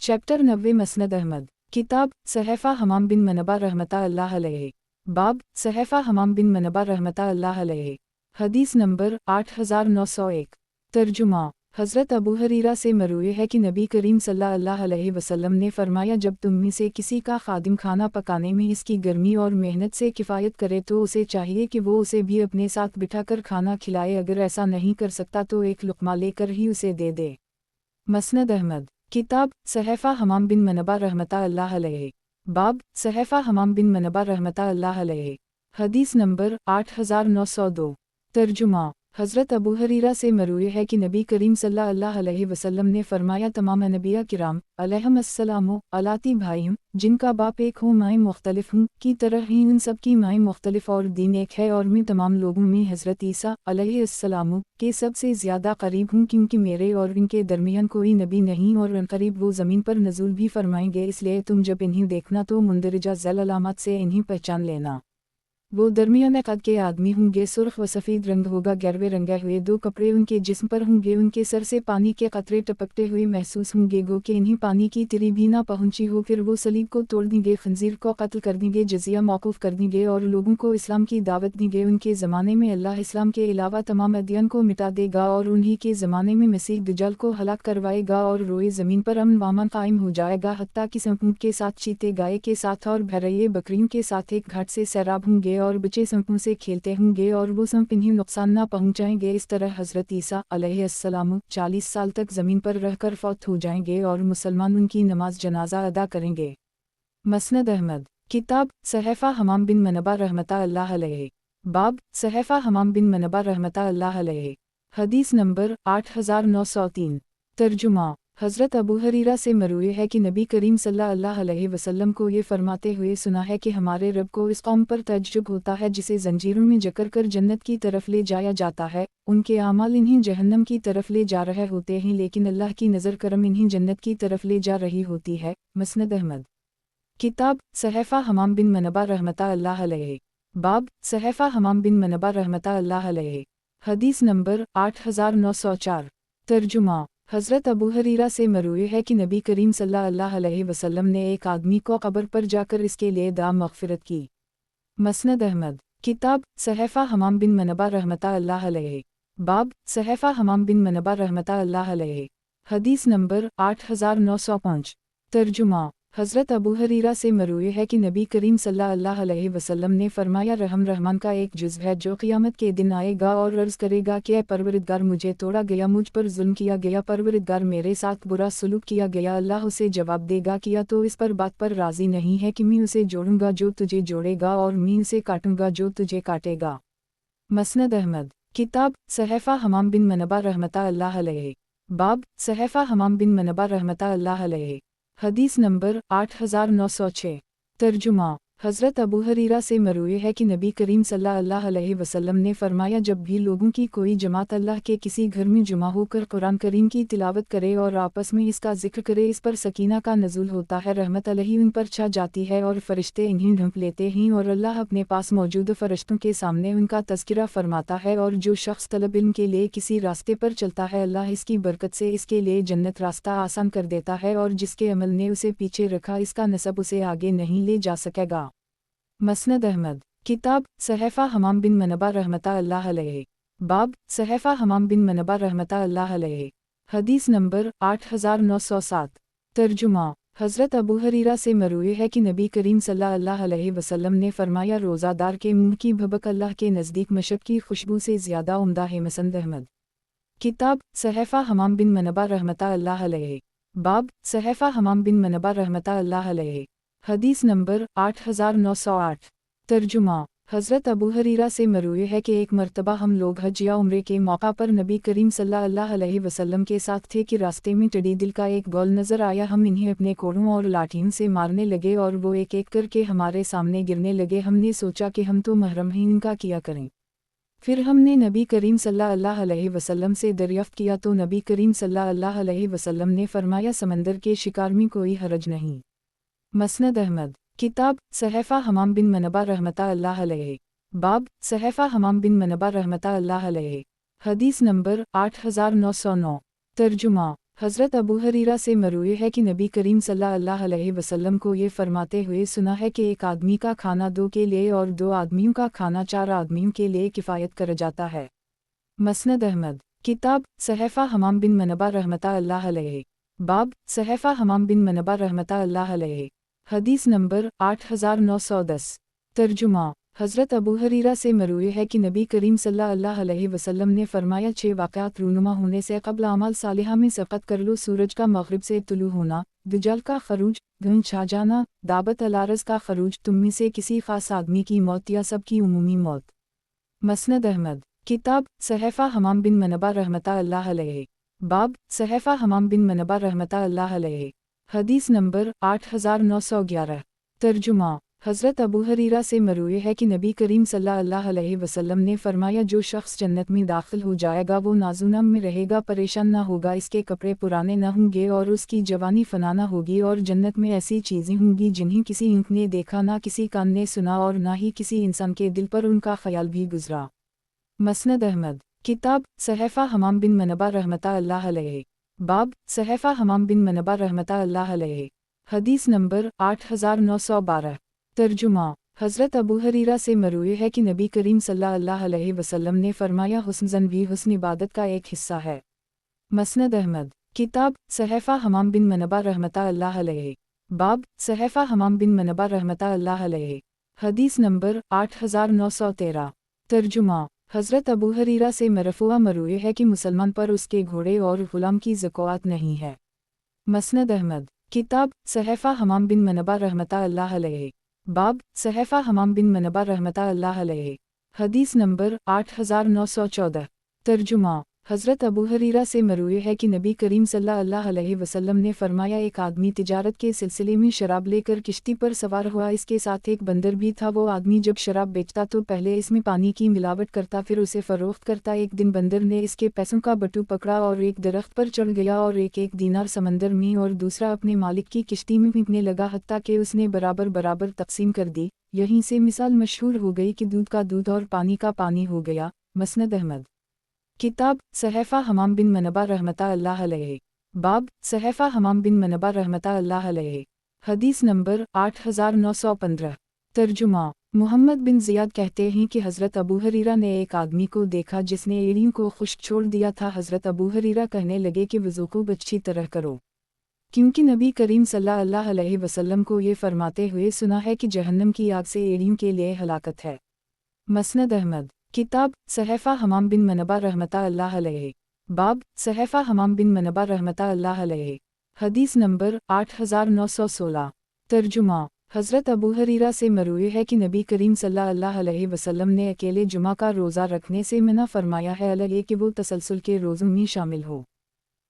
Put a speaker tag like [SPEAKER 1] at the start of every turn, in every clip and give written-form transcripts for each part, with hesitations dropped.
[SPEAKER 1] Chapter 90 मसनद Ahmad. किताब सहफ़ा हमाम बिन मनबा रहमता अल्लाह अलैहि। बाब सहफ़ा हमाम बिन मनबा रहमता अल्लाह अलैहि। हदीस नंबर 8901। तर्जुमा। हज़रत अबू हरीरा से मरूए है कि नबी करीम सल्लल्लाहु अलैहि वसल्लम ने फरमाया, जब तुम में से किसी का खादिम खाना पकाने में इसकी गर्मी और मेहनत से किफ़ायत करे तो उसे चाहिए कि वो उसे भी अपने साथ बिठाकर खाना खिलाए। अगर ऐसा नहीं कर सकता तो एक लुक़मा लेकर ही उसे दे दे। मसनद अहमद। किताब सहफ़ा हमाम बिन मनबा रहमता अल्लाह अलैहि। बाब सहफ़ा हमाम बिन मनबा रहमता अल्लाह अलैहि। हदीस नंबर 8902। तर्जुमा। हज़रत अबू हरीरा से मरूए है कि नबी करीम सल्लल्लाहु अलैहि वसल्लम ने फरमाया, तमाम नबिया किराम अलैहिमुस्सलाम अलाती भाइयों, जिनका बाप एक हो माएँ मुख्तलिफ हूँ, की तरह ही उन सब की माएँ मुख्तलिफ और दीन एक है। और मैं तमाम लोगों में हज़रत ईसा अलैहिस्सलाम के सबसे ज़्यादा करीब हूँ, क्योंकि मेरे और इनके दरमियान कोई नबी नहीं और अनक़रीब वो ज़मीन पर नज़ूल भी फरमाएंगे। इसलिए तुम जब इन्हें देखना तो मुंदरजा ज़ैल अलामत से इन्हें पहचान लेना। वो दरमियाने कद के आदमी होंगे, सुर्ख व सफ़ेद रंग होगा, गहरे रंगे हुए दो कपड़े उनके जिस्म पर होंगे, उनके सर से पानी के कतरे टपकते हुए महसूस होंगे, गो कि इन्हें पानी की तिरी भी ना पहुंची हो। फिर वो सलीब को तोड़ देंगे, खंजीर को कत्ल कर देंगे, जजिया मौकूफ़ कर देंगे और लोगों को इस्लाम की दावत देंगे। उनके ज़माने में अल्लाह इस्लाम के अलावा तमाम अदियान को मिटा देगा और उन्हीं के ज़माने में मसीह दज्जाल को हलाक करवाएगा और रोए ज़मीन पर अमन वामन कायम हो जाएगा, हत्ता कि ऊँट के साथ, चीते गाय के साथ और भैरये बकरियों के साथ एक घाट से सैराब होंगे और बच्चे सांपों से खेलते होंगे और वो सांप इन्हें नुकसान ना पहुंचाएंगे। इस तरह हज़रत ईसा अलैहिस्सलाम 40 साल तक ज़मीन पर रहकर फौत हो जाएंगे और मुसलमान उनकी नमाज जनाजा अदा करेंगे। मसनद अहमद। किताब सहफ़ा हमाम बिन मनबा रहमता अल्लाह अलैहि। बाब सहफ़ा हमाम बिन मनबा रहमता अल्लाह अलैहि। हदीस नंबर 8903। तर्जुमा। हज़रत अबू हरीरा से मरूए है कि नबी करीम सल्लल्लाहु अलैहि वसल्लम को ये फरमाते हुए सुना है कि हमारे रब को इस कौम पर तअज्जुब होता है जिसे जंजीरों में जकड़ कर जन्नत की तरफ ले जाया जाता है। उनके आमाल इन्हें जहन्नम की तरफ ले जा रहे होते हैं, लेकिन अल्लाह की नज़र करम इन्हें जन्नत की तरफ ले जा रही होती है। मसनद अहमद। किताब सहफ़ा हमाम बिन मनबा रहमता अल्लाह अलैहि। बाब सहफ़ा हमाम बिन मनबा रहमता अल्लाह अलैहि। हदीस नंबर 8904। तर्जुमा। हज़रत अबू हरीरा से मरूए है कि नबी करीम सल्लल्लाहु अलैहि वसल्लम ने एक आदमी को कब्र पर जाकर इसके लिए दुआ मग़फ़िरत की। मसनद अहमद। किताब सहफ़ा हमाम बिन मनबा रहमता अल्लाह अलैहि। बाब सहफ़ा हमाम बिन मनबा रहमता अल्लाह अलैहि। हदीस नंबर 8905। तर्जुमा। हज़रत अबू हरीरा से मरूए है कि नबी करीम सल्लल्लाहु अलैहि वसल्लम ने फरमाया, रहम रहमान का एक जुज़ है जो क़ियामत के दिन आएगा और अर्ज़ करेगा कि ऐ परवरिदगार, मुझे तोड़ा गया, मुझ पर जुल्म किया गया, परवरिदगार मेरे साथ बुरा सलूक किया गया। अल्लाह उसे जवाब देगा, किया तो इस पर बात पर राज़ी नहीं है कि मैं उसे जोड़ूंगा जो तुझे जोड़ेगा और मैं उसे काटूंगा जो तुझे काटेगा। मसनद अहमद। किताब सहफ़ा हमाम बिन मनबा रहमता अल्लाह अलैहि। बाब सहफ़ा हमाम बिन मनबा रहमता अल्लाह अलैहि। हदीस नंबर 8906। तर्जुमा। हज़रत अबू हरीरा से मरूए है कि नबी करीम सल्लल्लाहु अलैहि वसल्लम ने फरमाया, जब भी लोगों की कोई जमात अल्लाह के किसी घर में जुमा होकर कुरान करीम की तिलावत करे और आपस में इसका जिक्र करे, इस पर सकीना का नज़ूल होता है, रहमत अलैहि उन पर छा जाती है और फरिश्ते इन्हें ढूंढ लेते हैं और अल्लाह अपने पास मौजूद फरिश्तों के सामने उनका तज़किरा फरमाता है। और जो शख्स तलब इल्म के लिए किसी रास्ते पर चलता है, अल्लाह इसकी बरकत से इसके लिए जन्नत रास्ता आसान कर देता है, और जिसके अमल ने उसे पीछे रखा, इसका नसब उसे आगे नहीं ले जा सकेगा। मसनद अहमद। किताब सहफ़ा हमाम बिन मनबा रहमता अल्लाह अलैहि। बाब सहफ़ा हमाम बिन मनबा रहमता अल्लाह अलैहि। हदीस नंबर 8907। तर्जुमा। हज़रत अबू हरीरा से मरूए है कि नबी करीम सल्लल्लाहु अलैहि वसल्लम ने फरमाया, रोज़ादार के मुँह की भबक अल्लाह के नज़दीक मशक की खुशबू से ज़्यादा उम्दा है। मसनद अहमद। किताब सहफ़ा हमाम बिन मनबा रहमता अल्लाह अलैहि। बाब सहफ़ा हमाम बिन मनबा रहमता अल्लाह अलैहि। हदीस नंबर 8908। तर्जुमा। हज़रत अबू हरीरा से मरूए है कि एक मरतबा हम लोग हज या उम्रे के मौका पर नबी करीम सल्लल्लाहु अलैहि वसल्लम के साथ थे कि रास्ते में टिड्डी दिल का एक गौल नज़र आया। हम इन्हें अपने कोड़ों और लाठियों से मारने लगे और वो एक एक करके हमारे सामने गिरने लगे। हमने सोचा कि हम तो महरम हैं, इनका क्या करें। फिर हमने नबी करीम सल्लल्लाहु अलैहि वसल्लम से दरियाफ्त किया तो नबी करीम सल्लल्लाहु अलैहि वसल्लम ने फरमाया, समंदर के शिकार में कोई हरज नहीं। मसनद अहमद। किताब सहफ़ा हमाम बिन मनबा रहमता अल्लाह अलैहि। बाब सहफ़ा हमाम बिन मनबा रहमता अल्लाह अलैहि। हदीस नंबर 8909। तर्जुमा। हज़रत अबू हरीरा से मरूए है कि नबी करीम सल्लल्लाहु अलैहि वसल्लम को ये फरमाते हुए सुना है कि एक आदमी का खाना 2 के लिए और 2 आदमियों का खाना 4 आदमियों के लिए किफ़ायत कर जाता है। मसनद अहमद, किताब सहफ़ा हमाम बिन मनबा रहमतुल्लाह अलैहि, बाब सहफ़ा हमाम बिन मनबा रहमतुल्लाह अलैहि, हदीस नंबर 8910। तर्जुमा, हज़रत अबू हरीरा से मरूए है कि नबी करीम सल्लल्लाहु अलैहि वसल्लम ने फरमाया 6 वाक़यात रूनुमा होने से क़ब्ल अमल सालिहा में सबक़त कर लो। सूरज का मग़रिब से तुलू होना, दज्जाल का ख़रूज, धुंध छा जाना, दाबत अल-अर्ज़ का ख़रूज, तुम में से किसी ख़ास आदमी की मौत या सब की उमूमी मौत। मसनद अहमद, किताब सहफ़ा हमाम बिन मनबा रहमतुल्लाह अलैहि, बाब सहफ़ा हमाम बिन मनबा रहमतुल्लाह अलैहि, हदीस नंबर 8911। तर्जुमा, हज़रत अबू हरीरा से मरूए है कि नबी करीम सल्लल्लाहु अलैहि वसल्लम ने फरमाया जो शख्स जन्नत में दाखिल हो जाएगा वो नाज़ुनम में रहेगा, परेशान ना होगा, इसके कपड़े पुराने ना होंगे और उसकी जवानी फना ना होगी, और जन्नत में ऐसी चीज़ें होंगी जिन्हें किसी आँख ने देखा ना किसी कान ने सुना और ना ही किसी इंसान के दिल पर उनका ख्याल भी गुजरा। मसनद अहमद, किताब सहफ़ा हमाम बिन मनबा रहमतुल्लाह अलैहि, बाब सहफ़ा हमाम बिन मनबा रहमतुल्लाह अलैहि, हदीस नंबर 8912। तर्जुमा, हज़रत अबू हरीरा से मरूए है कि नबी करीम सल्लल्लाहु अलैहि वसल्लम ने फरमाया हुस्न ज़न भी हुस्न इबादत का एक हिस्सा है। मसनद अहमद, किताब सहफ़ा हमाम बिन मनबा रहमतुल्लाह अलैहि, बाब सहफ़ा हमाम बिन मनबा रहमतुल्लाह अलैहि, हदीस नंबर 8913। तर्जुमा, हज़रत अबू हरीरा से मरफ़ूआ मरूए है कि मुसलमान पर उसके घोड़े और ग़ुलाम की ज़कात नहीं है। मसनद अहमद, किताब सहफ़ा हमाम बिन मनबा रहमतुल्लाह अलैहि, बाब सहफ़ा हमाम बिन मनबा रहमतुल्लाह अलैहि, हदीस नंबर 8914। तर्जुमा, हज़रत अबू हरीरा से मरूए है कि नबी करीम सल्लल्लाहु अलैहि वसल्लम ने फरमाया एक आदमी तिजारत के सिलसिले में शराब लेकर किश्ती पर सवार हुआ, इसके साथ एक बंदर भी था। वो आदमी जब शराब बेचता तो पहले इसमें पानी की मिलावट करता फिर उसे फ़रोख्त करता। एक दिन बंदर ने इसके पैसों का बटू पकड़ा और एक दरख्त पर चढ़ गया और एक दीनार समंदर में और दूसरा अपने मालिक की किश्ती में पीने लगा, हत्ता कि उसने बराबर बराबर तकसीम कर दी। यहीं से मिसाल मशहूर हो गई कि दूध का दूध और पानी का पानी हो गया। मसनद अहमद, किताब सहफ़ा हमाम बिन मनबा रहमतुल्लाह अलैहि, बाब सहफ़ा हमाम बिन मनबा रहमतुल्लाह अलैहि, हदीस नंबर 8915। तर्जुमा, मोहम्मद बिन ज़ियाद कहते हैं कि हज़रत अबू हरीरा ने एक आदमी को देखा जिसने एड़ियों को खुश्क छोड़ दिया था। हज़रत अबू हरीरा कहने लगे कि वज़ू को अच्छी तरह करो, क्योंकि नबी करीम सल्लल्लाहु अलैहि वसल्लम को ये फरमाते हुए सुना है कि जहन्नम की आग से एड़ियों के लिए हलाकत है। मसनद अहमद, किताब सहफ़ा हमाम बिन मनबा रहमतुल्लाह अलैहि, बाब सहफ़ा हमाम बिन मनबा रहमतुल्लाह अलैहि, हदीस नंबर 8916। तर्जुमा, हज़रत अबू हरीरा से मरूए है कि नबी करीम सल्लल्लाहु अलैहि वसल्लम ने अकेले जुमा का रोज़ा रखने से मना फरमाया है, अलग ये कि वो तसलसल के रोज़ों में शामिल हो।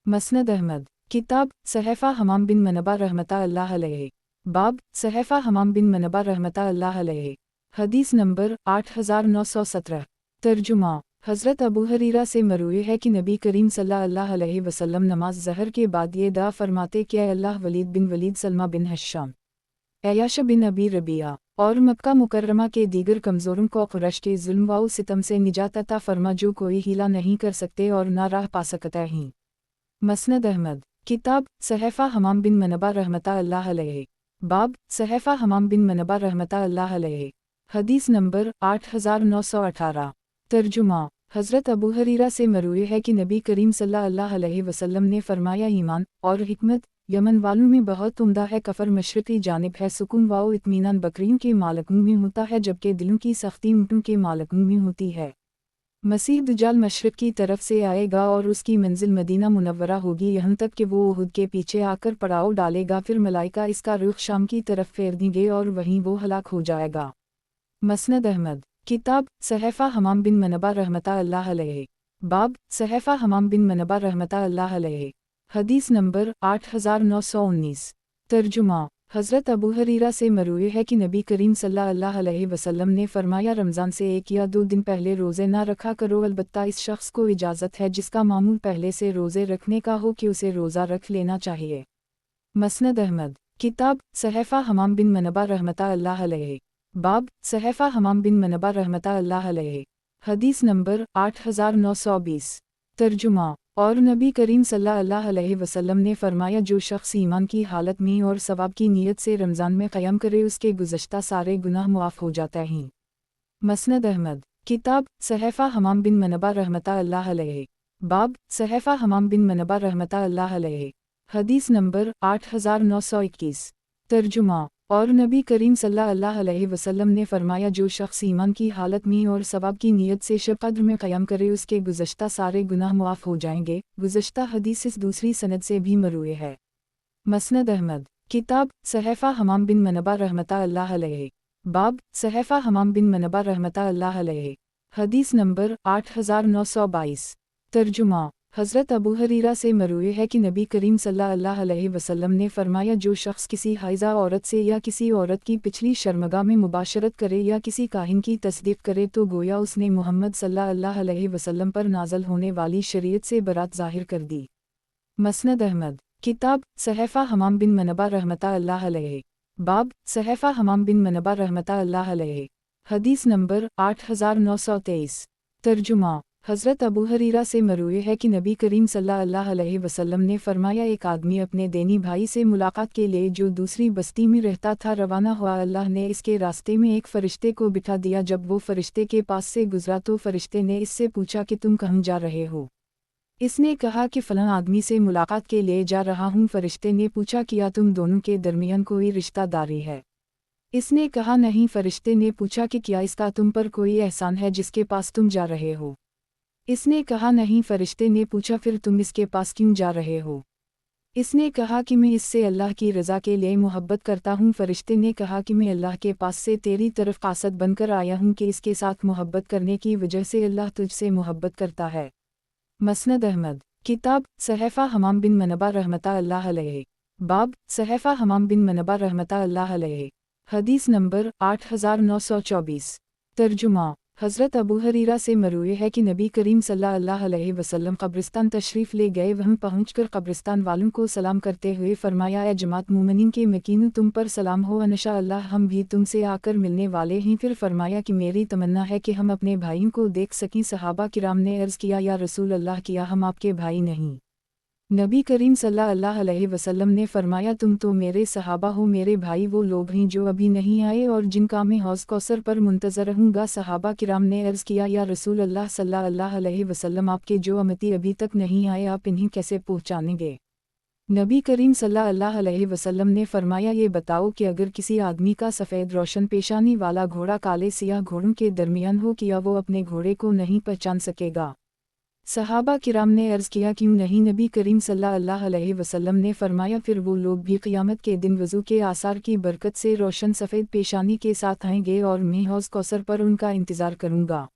[SPEAKER 1] मसनद अहमद, किताब सहफ़ा हमाम बिन मनबा रहमतुल्लाह अलैहि, बाब सहफ़ा हमाम बिन मनबा रहमतुल्लाह अलैहि, हदीस नंबर 8917। तर्जुमा, हज़रत अबू हरीरा से मरूए है कि नबी करीम सल्लल्लाहु अलैहि वसल्लम नमाज ज़हर के बाद ये दुआ फरमाते कि अल्लाह वलीद बिन वलीद, सलमा बिन हश्शाम, अयाशा बिन अबी रबिया और मक्का मुकर्रमा के दीगर कमज़ोरों को क़ुरैश के ज़ुल्म व सितम से निजात अता फरमा जो कोई हीला नहीं कर सकते और ना राह पा सकता ही। मसनद अहमद, किताब सहफ़ा हमाम बिन मनबा रहमतुल्लाह अलैहि, बाब सहफ़ा हमाम बिन मनबा रहमतुल्लाह अलैहि, हदीस नंबर 8918। तर्जुमा, हज़रत अबू हरीरा से मरूए है कि नबी करीम सल्लल्लाहु अलैहि वसल्लम ने फरमाया ईमान और हिकमत यमन वालों में बहुत उम्दा है, कफ़र मशरक़ी जानिब है, सुकून व इत्मीनान बकरियों के मालिकों में होता है जबकि दिलों की सख्ती ऊँटों के मालिकों में होती है। मसीह दज्जाल मशरिक़ की तरफ से आएगा और उसकी मंजिल मदीना मुनव्वरा होगी, यहाँ तक कि वो उहुद के पीछे आकर पड़ाव डालेगा, फिर मलाइका इसका रुख शाम की तरफ फेर देंगे और वहीं वो हलाक हो जाएगा। मसनद अहमद, किताब सहफ़ा हमाम बिन मनबा रहमतुल्लाह अलैहि, बाब सहफ़ा हमाम बिन मनबा रहमतुल्लाह अलैहि, हदीस नंबर 8919। तर्जुमा, हज़रत अबू हरीरा से मरूए है कि नबी करीम सल्लल्लाहु अलैहि वसल्लम ने फरमाया रमज़ान से 1 या 2 दिन पहले रोज़े ना रखा करो, अलबत्ता इस शख्स को इजाज़त है जिसका मामूल पहले से रोज़े रखने का हो कि उसे रोज़ा रख लेना चाहिए। मसनद अहमद, किताब सहफ़ा हमाम बिन मनबा रहमतुल्लाह अलैहि, बाब सहफ़ा हमाम बिन मनबा रहमतुल्लाह अलैहि, हदीस नंबर 8920। तर्जुमा, और नबी करीम सल्लल्लाहु अलैहि वसल्लम ने फरमाया, जो शख्स ईमान की हालत में और सवाब की नीयत से रमज़ान में क़याम करे उसके गुज़श्ता सारे गुनाह मुआफ़ हो जाते हैं। मसनद अहमद। किताब सहफ़ा हमाम बिन मनबा रहमतुल्लाह अलैहि। बाब सहफ़ा हमाम बिन मनबा रहमतुल्लाह अलैहि। हदीस नंबर 8921। तर्जुमा। और नबी करीम सल्लल्लाहु अलैहि वसल्लम ने फरमाया, जो शख्स ईमान की हालत में और सवाब की नीयत से शब क़द्र में क़याम करे उसके गुज़श्ता सारे गुनाह मुआफ़ हो जाएंगे। गुज़श्ता हदीस इस दूसरी सनद से भी मरूए है। मसनद अहमद। किताब सहफ़ा हमाम बिन मनबा रहमतुल्लाह अलैहि। बाब सहफ़ा हमाम बिन मनबा रहमतुल्लाह अलैहि। हदीस नंबर 8922। तर्जुमा। हज़रत अबू हरीरा से मरूए है कि नबी करीम सल्लल्लाहु अलैहि वसल्लम ने फरमाया, जो शख्स किसी हाइज़ा औरत से या किसी औरत की पिछली शर्मगाह में मुबाशरत करे या किसी काहिन की तस्दीक़ करे तो गोया उसने मोहम्मद सल्लल्लाहु अलैहि वसल्लम पर नाज़िल होने वाली शरीयत से बरात ज़ाहिर कर दी। मसनद अहमद। किताब सहफ़ा हमाम बिन मनबा रहमतुल्लाह अलैहि। बाब सहफ़ा हमाम बिन मनबा रहमतुल्लाह अलैहि। हदीस नंबर 8923। तर्जुमा। हज़रत अबू हरीरा से मरूए है कि नबी करीम सल्लल्लाहु अलैहि वसल्लम ने फरमाया, एक आदमी अपने देनी भाई से मुलाकात के लिए जो दूसरी बस्ती में रहता था रवाना हुआ। अल्लाह ने इसके रास्ते में एक फ़रिश्ते को बिठा दिया। जब वो फ़रिश्ते के पास से गुज़रा तो फ़रिश्ते ने इससे पूछा कि तुम कहाँ जा रहे हो? इसने कहा कि फ़लाँ आदमी से मुलाकात के लिए जा रहा हूँ। फ़रिश्ते ने पूछा, क्या तुम दोनों के दरमियान कोई रिश्तेदारी है? इसने कहा, नहीं। फ़रिश्ते ने पूछा कि क्या इसका तुम पर कोई एहसान है जिसके पास तुम जा रहे हो? इसने कहा, नहीं। फ़रिश्ते ने पूछा, फिर तुम इसके पास क्यों जा रहे हो? इसने कहा कि मैं इससे अल्लाह की रज़ा के लिए मोहब्बत करता हूँ। फ़रिश्ते ने कहा कि मैं अल्लाह के पास से तेरी तरफ क़ासद बनकर आया हूँ कि इसके साथ मोहब्बत करने की वजह से अल्लाह तुझसे मोहब्बत करता है। मसनद अहमद। किताब सहफ़ा हमाम बिन मनबा रहमतुल्लाह अलैहि। बाब सहफ़ा हमाम बिन मनबा रहमतुल्लाह अलैहि। हदीस नंबर 8924। तर्जुमा। हज़रत अबू हरीरा से मरूए है कि नबी करीम सल्लल्लाहु अलैहि वसल्लम कब्रिस्तान तशरीफ़ ले गए। वहाँ पहुँचकर कब्रिस्तान वालों को सलाम करते हुए फरमाया, ए जमात मोमिनीन के मकीनों, तुम पर सलाम हो। इंशाअल्लाह हम भी तुमसे आकर मिलने वाले हैं। फिर फरमाया कि मेरी तमन्ना है कि हम अपने भाइयों को देख सकें। सहाबा किराम ने अर्ज़ किया, या रसूल अल्लाह, किया हम आपके भाई नहीं? नबी करीम सल्लल्लाहु अलैहि वसल्लम ने फरमाया, तुम तो मेरे सहाबा हो। मेरे भाई वो लोग हैं जो अभी नहीं आए और जिनका मैं हौज़ कौसर पर मुंतज़र रहूँगा। सहाबा किराम ने अर्ज़ किया, या रसूल अल्लाह सल्लल्लाहु अलैहि वसल्लम, आपके जो अमती अभी तक नहीं आए आप इन्हें कैसे पहुँचाएंगे? नबी करीम सल्लल्लाहु अलैहि वसल्लम ने फरमाया, ये बताओ कि अगर किसी आदमी का सफ़ेद रोशन पेशानी वाला घोड़ा काले सियाह घोड़ों के दरमियान हो, किया वो अपने घोड़े को नहीं पहचान सकेगा? सहाबा किराम ने अर्ज़ किया, क्यों नहीं? नबी करीम सल्लल्लाहु अलैहि वसल्लम ने फरमाया, फिर वो लोग भी क़यामत के दिन वज़ू के आसार की बरकत से रोशन सफ़ेद पेशानी के साथ आएंगे और मैं हौज़ कौसर पर उनका इंतज़ार करूँगा।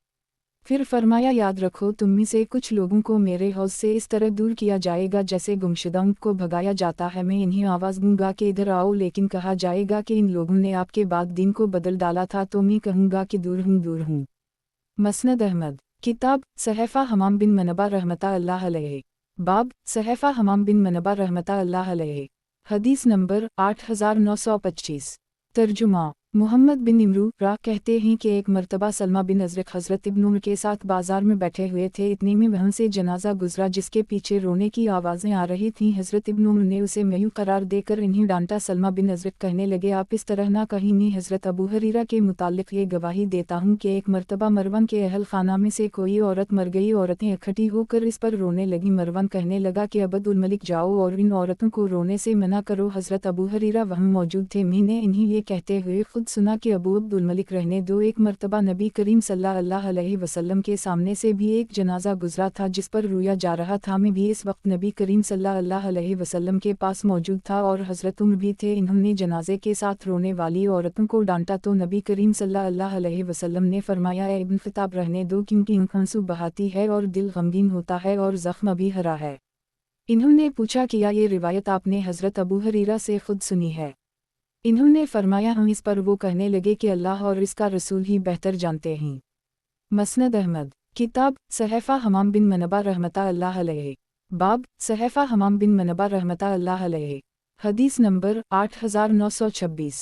[SPEAKER 1] फिर फरमाया, याद रखो, तुम में से कुछ लोगों को मेरे हौज़ से इस तरह दूर किया जाएगा जैसे गुमशुदा ऊँट को भगाया जाता है। मैं इन्हें आवाज़ दूँगा कि इधर आओ, लेकिन कहा जाएगा कि इन लोगों ने आपके बाद दीन को बदल डाला था, तो मैं कहूँगा कि दूर हूँ, दूर हूँ। मसनद अहमद। किताब सहफ़ा हमाम बिन मनबा रहमतुल्लाह अलैहि। बाब सहफ़ा हमाम बिन मनबा रहमतुल्लाह अलैहि। हदीस नंबर 8925। तर्जुमा। मोहम्मद बिन इमरू रा कहते हैं कि एक मरतबा सलमा बिन अज़रक हज़रत इब्न उमर के साथ बाज़ार में बैठे हुए थे। इतने में वहाँ से जनाजा गुजरा जिसके पीछे रोने की आवाज़ें आ रही थीं। हज़रत इब्न उमर ने उसे मयूं करार देकर इन्हें डांटा। सलमा बिन अज़रक कहने लगे, आप इस तरह ना कहीं। मैं हज़रत अबू हरीरा के मुतालिक ये गवाही देता हूँ कि एक मरतबा मरवन के अहल खाना में से कोई औरत मर गई। औरतें इकट्ठी होकर इस पर रोने लगी। मरवन कहने लगा कि अब्दुल मलिक, जाओ और इन औरतों को रोने से मना करो। हज़रत अबू हरीरा वहाँ मौजूद थे। मैंने इन्हें ये कहते हुए खुद सुना कि अबू अब्दुल मलिक रहने दो। एक मरतबा नबी करीम सल्लल्लाहु अलैहि वसल्लम के सामने से भी एक जनाजा गुजरा था जिस पर रोया जा रहा था। मैं भी इस वक्त नबी करीम सल्लल्लाहु अलैहि वसल्लम के पास मौजूद था और हज़रत उमर भी थे। इन्होंने जनाजे के साथ रोने वाली औरतों को डांटा तो नबी करीम सल्लल्लाहु अलैहि वसल्लम ने फरमाया, ए इब्न ख़िताब, रहने दो, क्योंकि आंसू बहाती है और दिल गमगीन होता है और ज़ख्म भी हरा है। इन्होंने पूछा, क्या ये रिवायत आपने हज़रत अबू हरीरा से खुद सुनी है? इन्होंने फरमाया, हम। इस पर वो कहने लगे कि अल्लाह और इसका रसूल ही बेहतर जानते हैं। मसनद अहमद। किताब सहफ़ा हमाम बिन मनबा रहमतुल्लाह अलैहि। बाब सहफ़ा हमाम बिन मनबा रहमतुल्लाह अलैहि। हदीस नंबर 8926।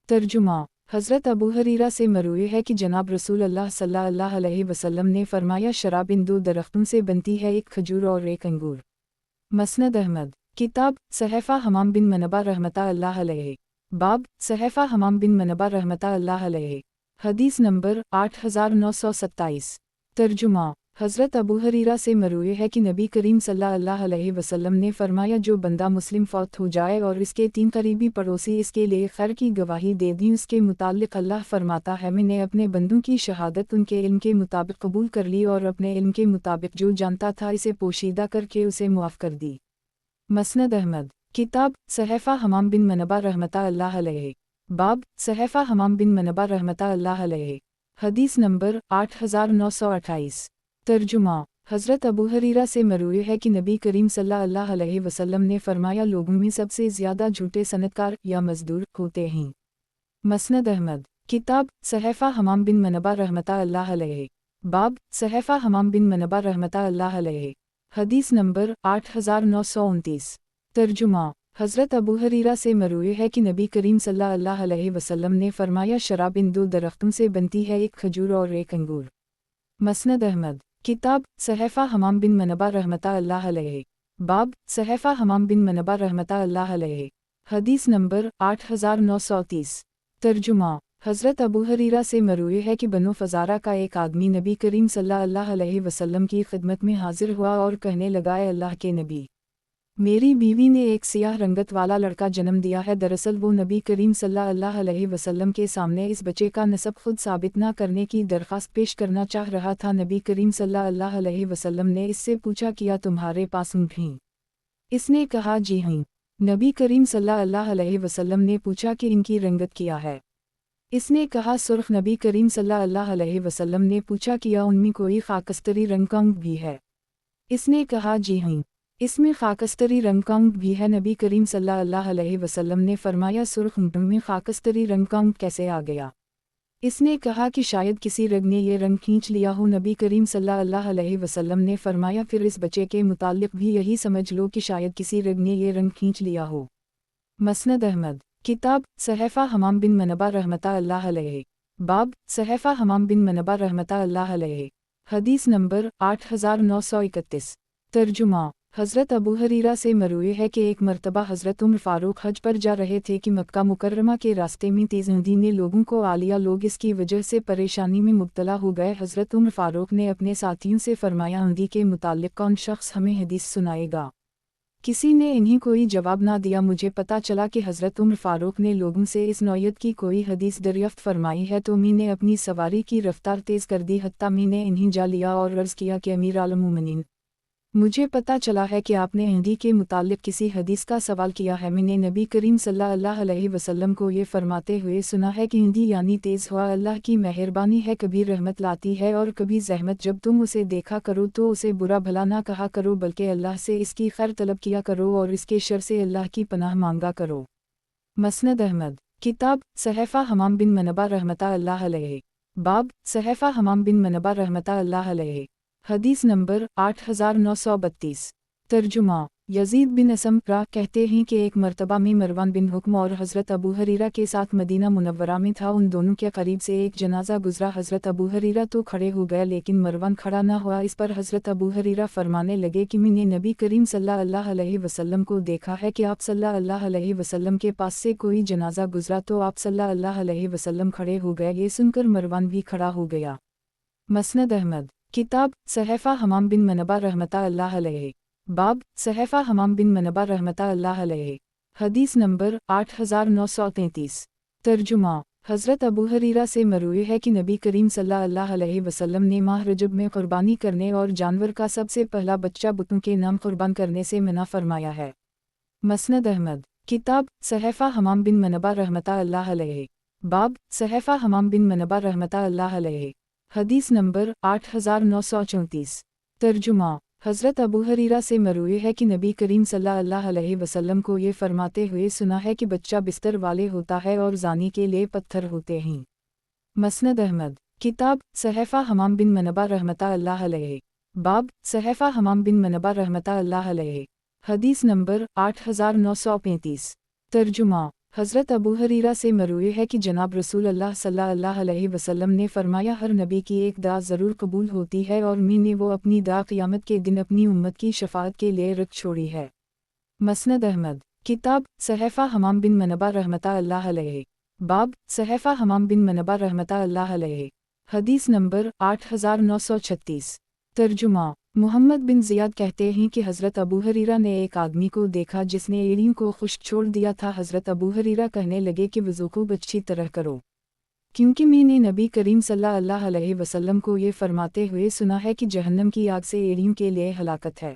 [SPEAKER 1] तर्जुमा। हज़रत अबू हरीरा से मरूए है कि जनाब रसूल अल्लाह सल्लल्लाहु अलैहि वसल्लम ने फरमाया शराब इन दो दरख्तों से बनती है, एक खजूर और एक अंगूर। मसनद अहमद। किताब सहफ़ा हमाम बिन मनबा रहमता अल्लाह अलैहि। बाब सहफ़ा हमाम बिन मनबा रहमता अल्लाह अलैहि। हदीस नंबर 8927। तर्जुमा। हज़रत अबू हरीरा से मरूए है कि नबी करीम सल्लल्लाहु अलैहि वसल्लम ने फरमाया जो बंदा मुस्लिम फौत हो जाए और इसके 3 करीबी पड़ोसी इसके लिए खैर की गवाही दे दी, उसके मुताल्लिक़ अल्लाह फरमाता है मैंने अपने बंदों की शहादत उनके इल्म के मुताबिक कबूल कर ली और अपने इल्म के मुताबिक जो जानता था इसे पोशीदा करके उसे मुआफ़ कर दी। मसनद अहमद। किताब सहफ़ा हमाम बिन मनबा रहमता अल्लाह अलैहि। बाब सहफ़ा हमाम बिन मनबा रहमता अल्लाह अलैहि। हदीस नंबर 8928। तर्जुमा। हज़रत अबू हरीरा से मरूए है कि नबी करीम सल्लल्लाहु अलैहि वसल्लम ने फरमाया लोगों में सबसे ज़्यादा झूठे सनदकार या मज़दूर होते हैं। मसनद अहमद। किताब सहफ़ा हमाम बिन मनबा रहमता अल्लाह अलैहि। बाब सहफ़ा हमाम बिन मनबा रहमता अल्लाह अलैहि। हदीस नंबर 8929। तर्जुमा। हज़रत अबू हरीरा से मरूए है कि नबी करीम सल्लल्लाहु अलैहि वसल्लम ने फरमाया शराब इन दो दरख्तों से बनती है, एक खजूर और एक अंगूर। मसनद अहमद। किताब सहफ़ा हमाम बिन मनबा रहमता अल्लाह अलैहि। बाब सहफ़ा हमाम बिन मनबा रहमता अल्लाह अलैहि। हदीस नंबर 8930। तर्जुमा। हज़रत अबू हरीरा से मरूए है कि बनो फ़ज़ारा का एक आदमी नबी करीम सल्लल्लाहु अलैहि वसल्लम की खिदमत में हाजिर हुआ और कहने लगा ए अल्लाह के नबी, मेरी बीवी ने एक सियाह रंगत वाला लड़का जन्म दिया है। दरअसल वो नबी करीम सल्लल्लाहु अलैहि वसल्लम के सामने इस बच्चे का नसब खुद साबित न करने की दरख्वास्त पेश करना चाह रहा था। नबी करीम सल्लल्लाहु अलैहि वसल्लम ने इससे पूछा किया तुम्हारे पास ऊँट हैं? इसने कहा जी हाँ। नबी करीम सल्लल्लाहु अलैहि वसल्लम ने पूछा कि इनकी रंगत क्या है? इसने कहा सुर्ख। नबी करीम सल्लल्लाहु अलैहि वसल्लम ने पूछा किया उनमें कोई खाकस्तरी रंग का ऊँट भी है? इसने कहा जी हाँ, इसमें खाकस्तरी रंग का ऊँट भी है। नबी करीम सल्लल्लाहु अलैहि वसल्लम ने फरमाया सुर्ख ऊँटों में खाकस्तरी रंग का ऊँट कैसे आ गया? इसने कहा कि शायद किसी रग ने ये रंग खींच लिया हो। नबी करीम सल्लल्लाहु अलैहि वसल्लम ने फरमाया फिर इस बच्चे के मुताल्लिक़ भी यही समझ लो कि शायद किसी रग ने ये रंग खींच लिया हो। मसनद अहमद। किताब सहफ़ा हमाम बिन मनबा रहमता अल्लाह अलैहि। बाब सहफ़ा हमाम बिन मनबा रहमता अल्लाह अलैहि। हदीस नंबर 8931। तर्जुमा। हज़रत अबू हरीरा से मरूए है कि एक मरतबा हज़रत उमर फ़ारूक हज पर जा रहे थे कि मक्का मुकर्रमा के रास्ते में तेज़ आंधी ने लोगों को आ लिया। लोग इसकी वजह से परेशानी में मुब्तला हो गए। हज़रत उमर फ़ारूक ने अपने साथियों से फरमाया आंधी के मुतालिक कौन शख्स हमें हदीस सुनाएगा? किसी ने इन्हीं कोई जवाब ना दिया। मुझे पता चला कि हज़रत उमर फ़ारूक ने लोगों से इस नौयत की कोई हदीस दरियाफ़्त फरमाई है, तो मैंने अपनी सवारी की रफ्तार तेज़ कर दी हत्ता मैंने इन्हीं जा लिया और अर्ज़ किया कि अमीर आल मोमिनीन, मुझे पता चला है कि आपने आंधी के मुतालिक किसी हदीस का सवाल किया है। मैंने नबी करीम सल्लल्लाहु अलैहि वसल्लम को ये फरमाते हुए सुना है कि आंधी यानी तेज़ हवा अल्लाह की मेहरबानी है, कभी रहमत लाती है और कभी ज़हमत। जब तुम उसे देखा करो तो उसे बुरा भला ना कहा करो, बल्कि अल्लाह से इसकी खैर तलब किया करो और इसके शर से अल्लाह की पनाह मांगा करो। मसनद अहमद। किताब सहफ़ा हमाम बिन मनबा रहमता अल्लाह अलैहि। बाब सहफ़ा हमाम बिन मनबा रहमता अल्लाह अलैहि। हदीस नंबर 8932। तर्जुमा। यजीद बिन असम कहते हैं कि एक मरतबा में मरवान बिन हुक्म और हज़रत अबू हरीरा के साथ मदीना मुनव्वरा में था। उन दोनों के करीब से एक जनाजा गुजरा। हज़रत अबू हरीरा तो खड़े हो गए लेकिन मरवान खड़ा ना हुआ। इस पर हज़रत अबू हरीरा फरमाने लगे कि मैंने नबी करीम सल्लल्लाहु अलैहि वसल्लम को देखा है कि आप सल्लल्लाहु अलैहि वसल्लम के पास से कोई जनाजा गुजरा तो आप सल्लल्लाहु अलैहि वसल्लम खड़े हो गए। ये सुनकर मरवान भी खड़ा हो गया। मसनद अहमद। किताब सहफ़ा हमाम बिन मनबा रहमता अल्लाह अलैहि। बाब सहफ़ा हमाम बिन मनबा रहमता अल्लाह अलैहि। हदीस नंबर 8933। तर्जुमा। हज़रत अबू हरीरा से मरूए है कि नबी करीम सल्लल्लाहु अलैहि वसल्लम ने माह रजब में क़ुरबानी करने और जानवर का सबसे पहला बच्चा बुतों के नाम क़ुरबान करने से मना फरमाया है। मसनद अहमद। किताब सहफ़ा हमाम बिन मनबा रहमता अल्लाह अलैहि। बाब सहफ़ा हमाम बिन मनबा रहमता अल्लाह अलैहि। हदीस नंबर 8934। तर्जुमा। हज़रत अबू हरीरा से मरूए है कि नबी करीम सल्लल्लाहु अलैहि वसल्लम को ये फरमाते हुए सुना है कि बच्चा बिस्तर वाले होता है और ज़ानी के लिए पत्थर होते हैं। मसनद अहमद। किताब सहफ़ा हमाम बिन मनबा रहमता अल्लाह अलैहि। बाब सहफ़ा हमाम बिन मनबा रहमता अल्लाह अलैहि। हदीस नंबर 8935। तर्जुमा। हज़रत अबू हरीरा से मरूए है कि जनाब रसूल अल्लाह सल्लल्लाहु अलैहि वसल्लम ने फरमाया, हर नबी की एक दुआ ज़रूर कबूल होती है और मैंने वो अपनी दुआ क़यामत के दिन अपनी उम्मत की शफ़ाअत के लिए रख छोड़ी है। मसनद अहमद। किताब सहफ़ा हमाम बिन मनबा रहमतुल्लाह अलैहि। बाब सहफ़ा हमाम बिन मनबा रहमतुल्लाह अलैहि। हदीस नंबर 8936। तर्जुमा। मुहम्मद बिन ज़ियाद कहते हैं कि हज़रत अबू हरीरा ने एक आदमी को देखा जिसने एड़ियों को खुश्क छोड़ दिया था। हज़रत अबू हरीरा कहने लगे कि वज़ू खूब अच्छी तरह करो, क्योंकि मैंने नबी करीम सल्लल्लाहु अलैहि वसल्लम को ये फरमाते हुए सुना है कि जहन्नम की आग से एड़ियों के लिए हलाकत है।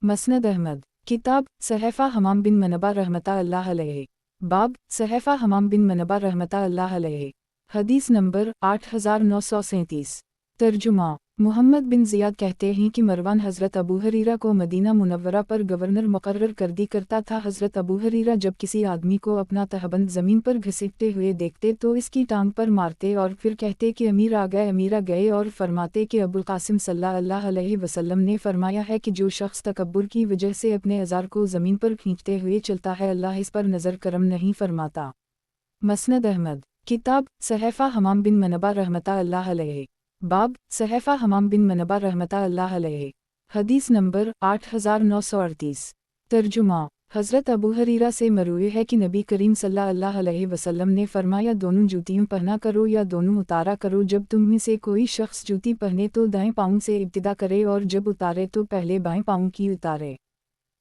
[SPEAKER 1] मसनद अहमद। किताब सहफ़ा हमाम बिन मनबा रहमतुल्लाह अलैहि। बाब सहफ़ा हमाम बिन मनबा रहमतुल्लाह अलैहि। हदीस नंबर 8937। तर्जुमा। मुहम्मद बिन ज़ियाद कहते हैं कि मरवान हज़रत अबू हरीरा को मदीना मुनव्वरा पर गवर्नर मुकर्रर कर करता था। हज़रत अबू हरीरा जब किसी आदमी को अपना तहबंद ज़मीन पर घसीटते हुए देखते तो इसकी टांग पर मारते और फिर कहते कि अमीर आ गए, अमीर आ गए, और फरमाते कि अबुल कासिम सल्लल्लाहु अलैहि वसल्लम ने फरमाया है कि जो शख्स तकब्बुर की वजह से अपने अज़ार को ज़मीन पर खींचते हुए चलता है, अल्लाह इस पर नज़र करम नहीं फरमाता। मसनद अहमद। किताब सहफ़ा हमाम बिन मनबा रहमतुल्लाह अलैहि। बाब सहफ़ा हमाम बिन मनबा रहमतुल्लाह अलैहि। हदीस नंबर 8938। तर्जुमा। हज़रत अबू हरीरा से मरूए है कि नबी करीम सल्लल्लाहु अलैहि वसल्लम ने फरमाया, दोनों जूतियाँ पहना करो या दोनों उतारा करो। जब तुम में से कोई शख्स जूती पहने तो दाएं पाँव से इब्तिदा करे और जब उतारे तो पहले बाएं पाँव की उतारे।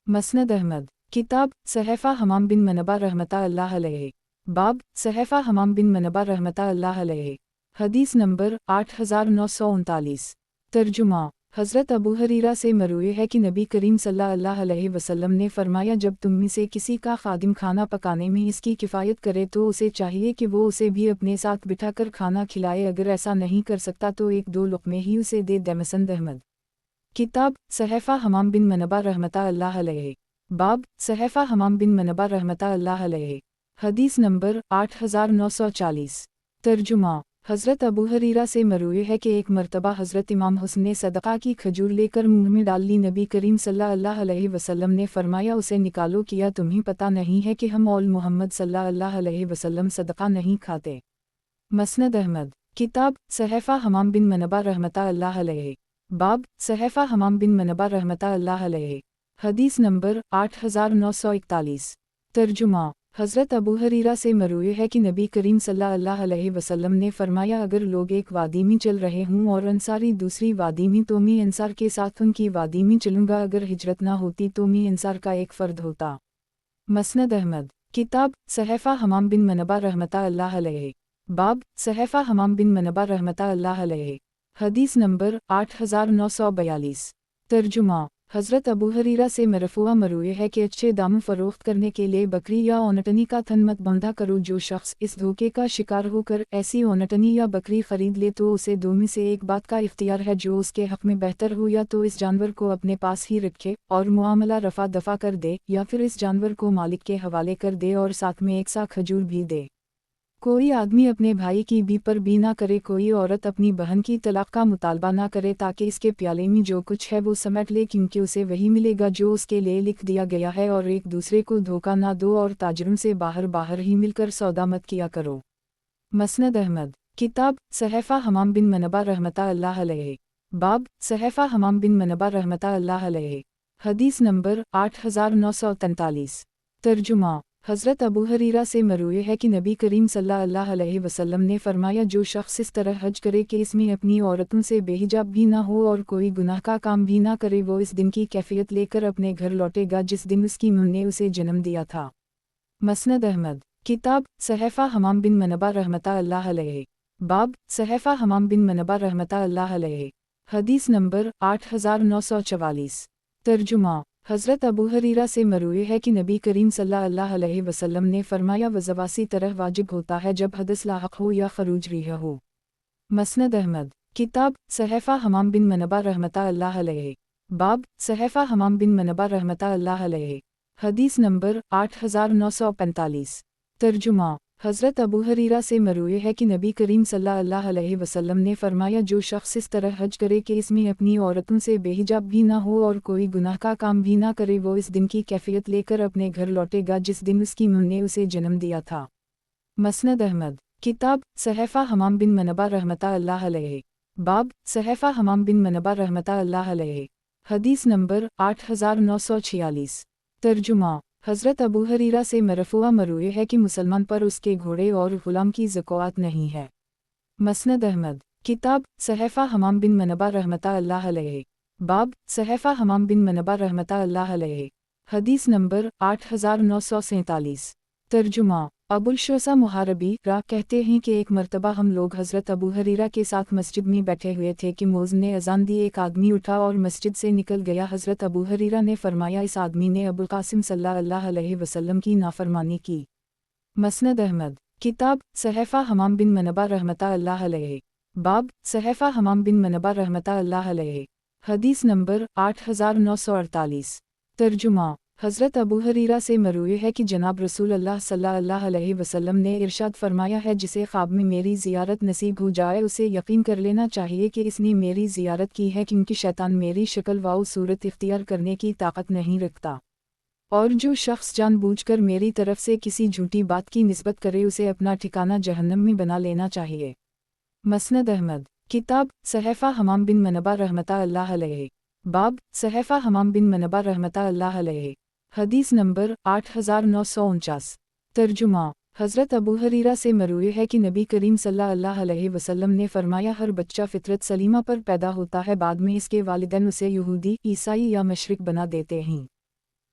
[SPEAKER 1] मसनद अहमद। किताब सहफ़ा हमाम बिन मनबा रहमतुल्लाह अलैहि। बाब सहफ़ा हमाम बिन मनबा रहमतुल्लाह अलैहि। हदीस नंबर 8939। तर्जुमा। हज़रत अबू हरीरा से मरूए है कि नबी करीम सल्लल्लाहु अलैहि वसल्लम ने फरमाया, जब तुम में से किसी का खादिम खाना पकाने में इसकी किफ़ायत करे तो उसे चाहिए कि वो उसे भी अपने साथ बिठाकर खाना खिलाए, अगर ऐसा नहीं कर सकता तो एक दो लुक़मे ही उसे दे। मसनद अहमद। किताब सहफ़ा हमाम बिन मनबा रहमतुल्लाह अलैहि। बाब सहफ़ा हमाम बिन मनबा रहमतुल्लाह अलैहि। हदीस नंबर 8940। तर्जुमा। हज़रत अबू हरीरा से मरूए है कि एक मरतबा हज़रत इमाम हुस्न ने सदक़ा की खजूर लेकर मुँह में डाल ली। नबी करीम सल्लल्लाहु अलैहि वसल्लम ने फरमाया, उसे निकालो, किया तुम्हें पता नहीं है कि हम और मोहम्मद सल्लल्लाहु अलैहि वसल्लम सदक़ा नहीं खाते। मसनद अहमद। किताब सहफ़ा हमाम बिन मनबा रहमतुल्लाह अलैहि। बाब सहफ़ा हमाम बिन मनबा रहमतुल्लाह अलैहि। हदीस नंबर 8941। तर्जुमा। हज़रत अबू हरीरा से मरूए है कि नबी करीम सल्लल्लाहु अलैहि वसल्लम ने फरमाया, अगर लोग एक वादी में चल रहे हों और अंसारी दूसरी वादी में तो मैं अंसार के साथ उनकी वादी में चलूँगा, अगर हिजरत ना होती तो मैं अंसार का एक फ़र्द होता। मसनद अहमद। किताब सहफ़ा हमाम बिन मनबा रहमतुल्लाह अलैहि। बाब सहफ़ा हमाम बिन मनबा रहमतुल्लाह अलैहि। हदीस नंबर 8942। तर्जुमा। हज़रत अबू हरीरा से मरफ़ूआ मरूए है कि अच्छे दाम फ़रोख्त करने के लिए बकरी या ओनटनी का थन मत बंधा करो। जो शख्स इस धोखे का शिकार होकर ऐसी ओनटनी या बकरी ख़रीद ले तो उसे दो में से एक बात का इख्तियार है, जो उसके हक़ में बेहतर हो, या तो इस जानवर को अपने पास ही रखे और मुआमला रफ़ा दफ़ा कर दे, या फिर इस जानवर को मालिक के हवाले कर दे और साथ में एक सा खजूर भी दे। कोई आदमी अपने भाई की बी पर बी ना करे, कोई औरत अपनी बहन की तलाक का मुतालबा ना करे, ताकि इसके प्याले में जो कुछ है वो समेट ले, क्योंकि उसे वही मिलेगा जो उसके लिए लिख दिया गया है, और एक दूसरे को धोखा ना दो, और ताजरों से बाहर बाहर ही मिलकर सौदा मत किया करो। मसनद अहमद। किताब सहफ़ा हमाम बिन मनबा रहमतुल्लाह अलैहि। बाब सहफ़ा हमाम बिन मनबा रहमतुल्लाह अलैहि। हदीस नंबर 8943। तर्जुमा। हज़रत अबू हरीरा से मरूए है कि नबी करीम सल्लल्लाहु अलैहि वसल्लम ने फरमाया, जो शख्स इस तरह हज करे कि इसमें अपनी औरतों से बेहिजाब भी ना हो और कोई गुनाह का काम भी ना करे, वो इस दिन की कैफियत लेकर अपने घर लौटेगा जिस दिन उसकी मां ने उसे जन्म दिया था। मसनद अहमद। किताब सहफ़ा हमाम बिन मनबा रहमतुल्लाह अलैहि। बाब सहफ़ा हमाम बिन मनबा रहमतुल्लाह अलैहि। हदीस नंबर 8944। तर्जुमा। हज़रत अबू हरीरा से मरूए है कि नबी करीम सल्लल्लाहु अलैहि वसल्लम ने फरमाया, वज़वासी तरह वाजिब होता है जब हदस लाहक हो या खरूज रिह हो। मसनद अहमद। किताब सहफ़ा हमाम बिन मनबा रहमतुल्लाह अलैहि। बाब सहफ़ा हमाम बिन मनबा रहमतुल्लाह अलैहि। हदीस नंबर 8945। तर्जुमा। हज़रत अबू हरीरा से मरूए है कि नबी करीम सल्लल्लाहु अलैहि वसल्लम ने फरमाया, जो शख्स इस तरह हज करे कि इसमें अपनी औरतों से बेहिजाब भी ना हो और कोई गुनाह का काम भी ना करे, वो इस दिन की कैफियत लेकर अपने घर लौटेगा जिस दिन उसकी मां ने उसे जन्म दिया था। मसनद अहमद। किताब सहफ़ा हमाम बिन मनबा रहमतुल्लाह अलैहि। बाब सहफ़ा हमाम बिन मनबा रहमतुल्लाह अलैहि। हदीस नंबर 8946। तर्जुमा। हज़रत अबू हरीरा से मरफ़ूआ मरूए है कि मुसलमान पर उसके घोड़े और ग़ुलाम की ज़कात नहीं है। मसनद अहमद। किताब सहफ़ा हमाम बिन मनबा रहमतुल्लाह अलैहि। बाब सहफ़ा हमाम बिन मनबा रहमतुल्लाह अलैहि। हदीस नंबर 8947। तर्जुमा। अबुल शोसा मुहारबी रा कहते हैं कि एक मर्तबा हम लोग हज़रत अबू हरीरा के साथ मस्जिद में बैठे हुए थे कि मौज़िन ने अज़ान दी, एक आदमी उठा और मस्जिद से निकल गया। हज़रत अबू हरीरा ने फरमाया, इस आदमी ने अबुल कासिम सल्लल्लाहु अलैहि वसल्लम की नाफरमानी की। मसनद अहमद। किताब सहफ़ा हमाम बिन मनबा रहमतुल्लाह अलैहि। बाब सहफ़ा हमाम बिन मनबा रहमतुल्लाह अलैहि। हदीस नंबर 8948। तर्जुमा। हज़रत अबू हरीरा से मरूए है कि जनाब रसूल अल्लाह सल्लल्लाहु अलैहि वसल्लम ने इरशाद फरमाया है, जिसे ख्वाब में मेरी ज़ियारत नसीब हो जाए उसे यकीन कर लेना चाहिए कि इसने मेरी ज़ियारत की है, क्योंकि शैतान मेरी शक्ल व सूरत इख्तियार करने की ताकत नहीं रखता। और जो शख्स जानबूझकर मेरी तरफ से किसी झूठी बात की निस्बत करे उसे अपना ठिकाना जहन्नम में बना लेना चाहिए। मसनद अहमद। किताब सहफ़ा हमाम बिन मनबा रहमतुल्लाह अलैहि। बाब सहफ़ा हमाम बिन मनबा रहमतुल्लाह अलैहि। हदीस नंबर 8949। तर्जुमा। हज़रत अबू हरीरा से मरूए है कि नबी करीम सल्लल्लाहु अलैहि वसल्लम ने फरमाया, हर बच्चा फ़ितरत सलीमा पर पैदा होता है, बाद में इसके वालिदैन उसे यहूदी, ईसाई या मशरिक बना देते हैं।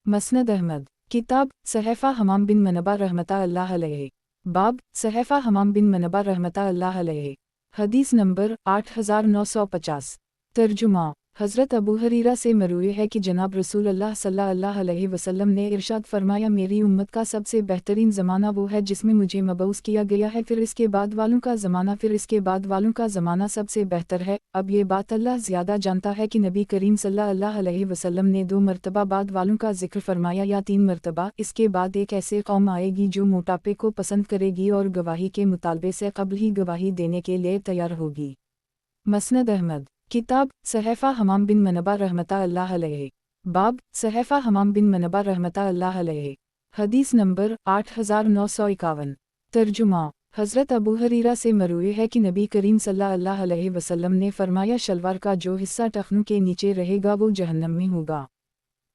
[SPEAKER 1] मसनद अहमद। किताब सहफ़ा हमाम बिन मनबा रहमतुल्लाह अलैहि। बाब सहफ़ा हमाम बिन मनबा रहमतुल्लाह अलैहि। हदीस नंबर 8950। तर्जुमा। हज़रत अबू हरीरा से मरूए है कि जनाब रसूल अल्लाह सल्लल्लाहु अलैहि वसल्लम ने इरशाद फरमाया, मेरी उम्मत का सबसे बेहतरीन ज़माना वो है जिसमें मुझे मबऊस किया गया है, फिर इसके बाद वालों का ज़माना, फिर इसके बाद वालों का ज़माना सबसे बेहतर है। अब ये बात अल्लाह ज़्यादा जानता है कि नबी करीम सल्लल्लाहु अलैहि वसल्लम ने 2 मरतबा बाद वालों का जिक्र फरमाया या 3 मरतबा। इसके बाद एक ऐसे कौम आएगी जो मोटापे को पसंद करेगी और गवाही के मुतालबे से कब्ल ही गवाही देने के लिए तैयार होगी। मसनद अहमद। किताब सहफ़ा हमाम बिन मनबा रहमतुल्लाह अलैहि। बाब सहफ़ा हमाम बिन मनबा रहमतुल्लाह अलैहि। हदीस नंबर 8951। तर्जुमा। हज़रत अबू हरीरा से मरूए है कि नबी करीम सल्लल्लाहु अलैहि वसल्लम ने फरमाया, शलवार का जो हिस्सा टखनों के नीचे रहेगा वो जहन्नम में होगा।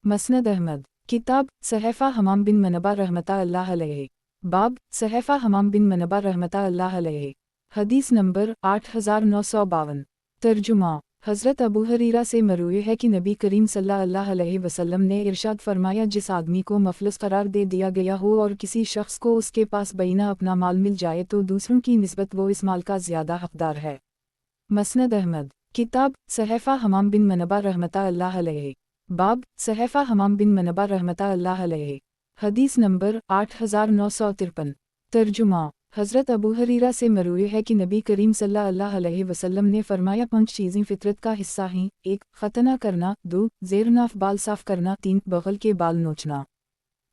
[SPEAKER 1] मसनद अहमद। किताब सहफ़ा हमाम बिन मनबा रहमतुल्लाह अलैहि। बाब सहफ़ा हमाम बिन मनबा रहमतुल्लाह अलैहि। हदीस नंबर 8952। तर्जुमा। हज़रत अबू हरीरा से मरूए है कि नबी करीम सल्लल्लाहु अलैहि वसल्लम ने इरशाद फरमाया, जिस आदमी को मफलस करार दे दिया गया हो और किसी शख्स को उसके पास बैना अपना माल मिल जाए तो दूसरों की निस्बत वो इस माल का ज़्यादा हक़दार है। मसनद अहमद। किताब सहफ़ा हमाम बिन मनबा रहमतुल्लाह अलैहि। बाब सहफ़ा हमाम बिन मनबा रहमतुल्लाह अलैहि। हदीस नंबर 8953। तर्जुमा। हज़रत अबू हरीरा से मरूए है कि नबी करीम सल्लल्लाहु अलैहि वसल्लम ने फरमाया, 5 चीज़ें फ़ितरत का हिस्सा हैं। 1 ख़तना करना, 2 ज़ेर-नाफ़ बाल साफ़ करना, 3 बग़ल के बाल नोचना,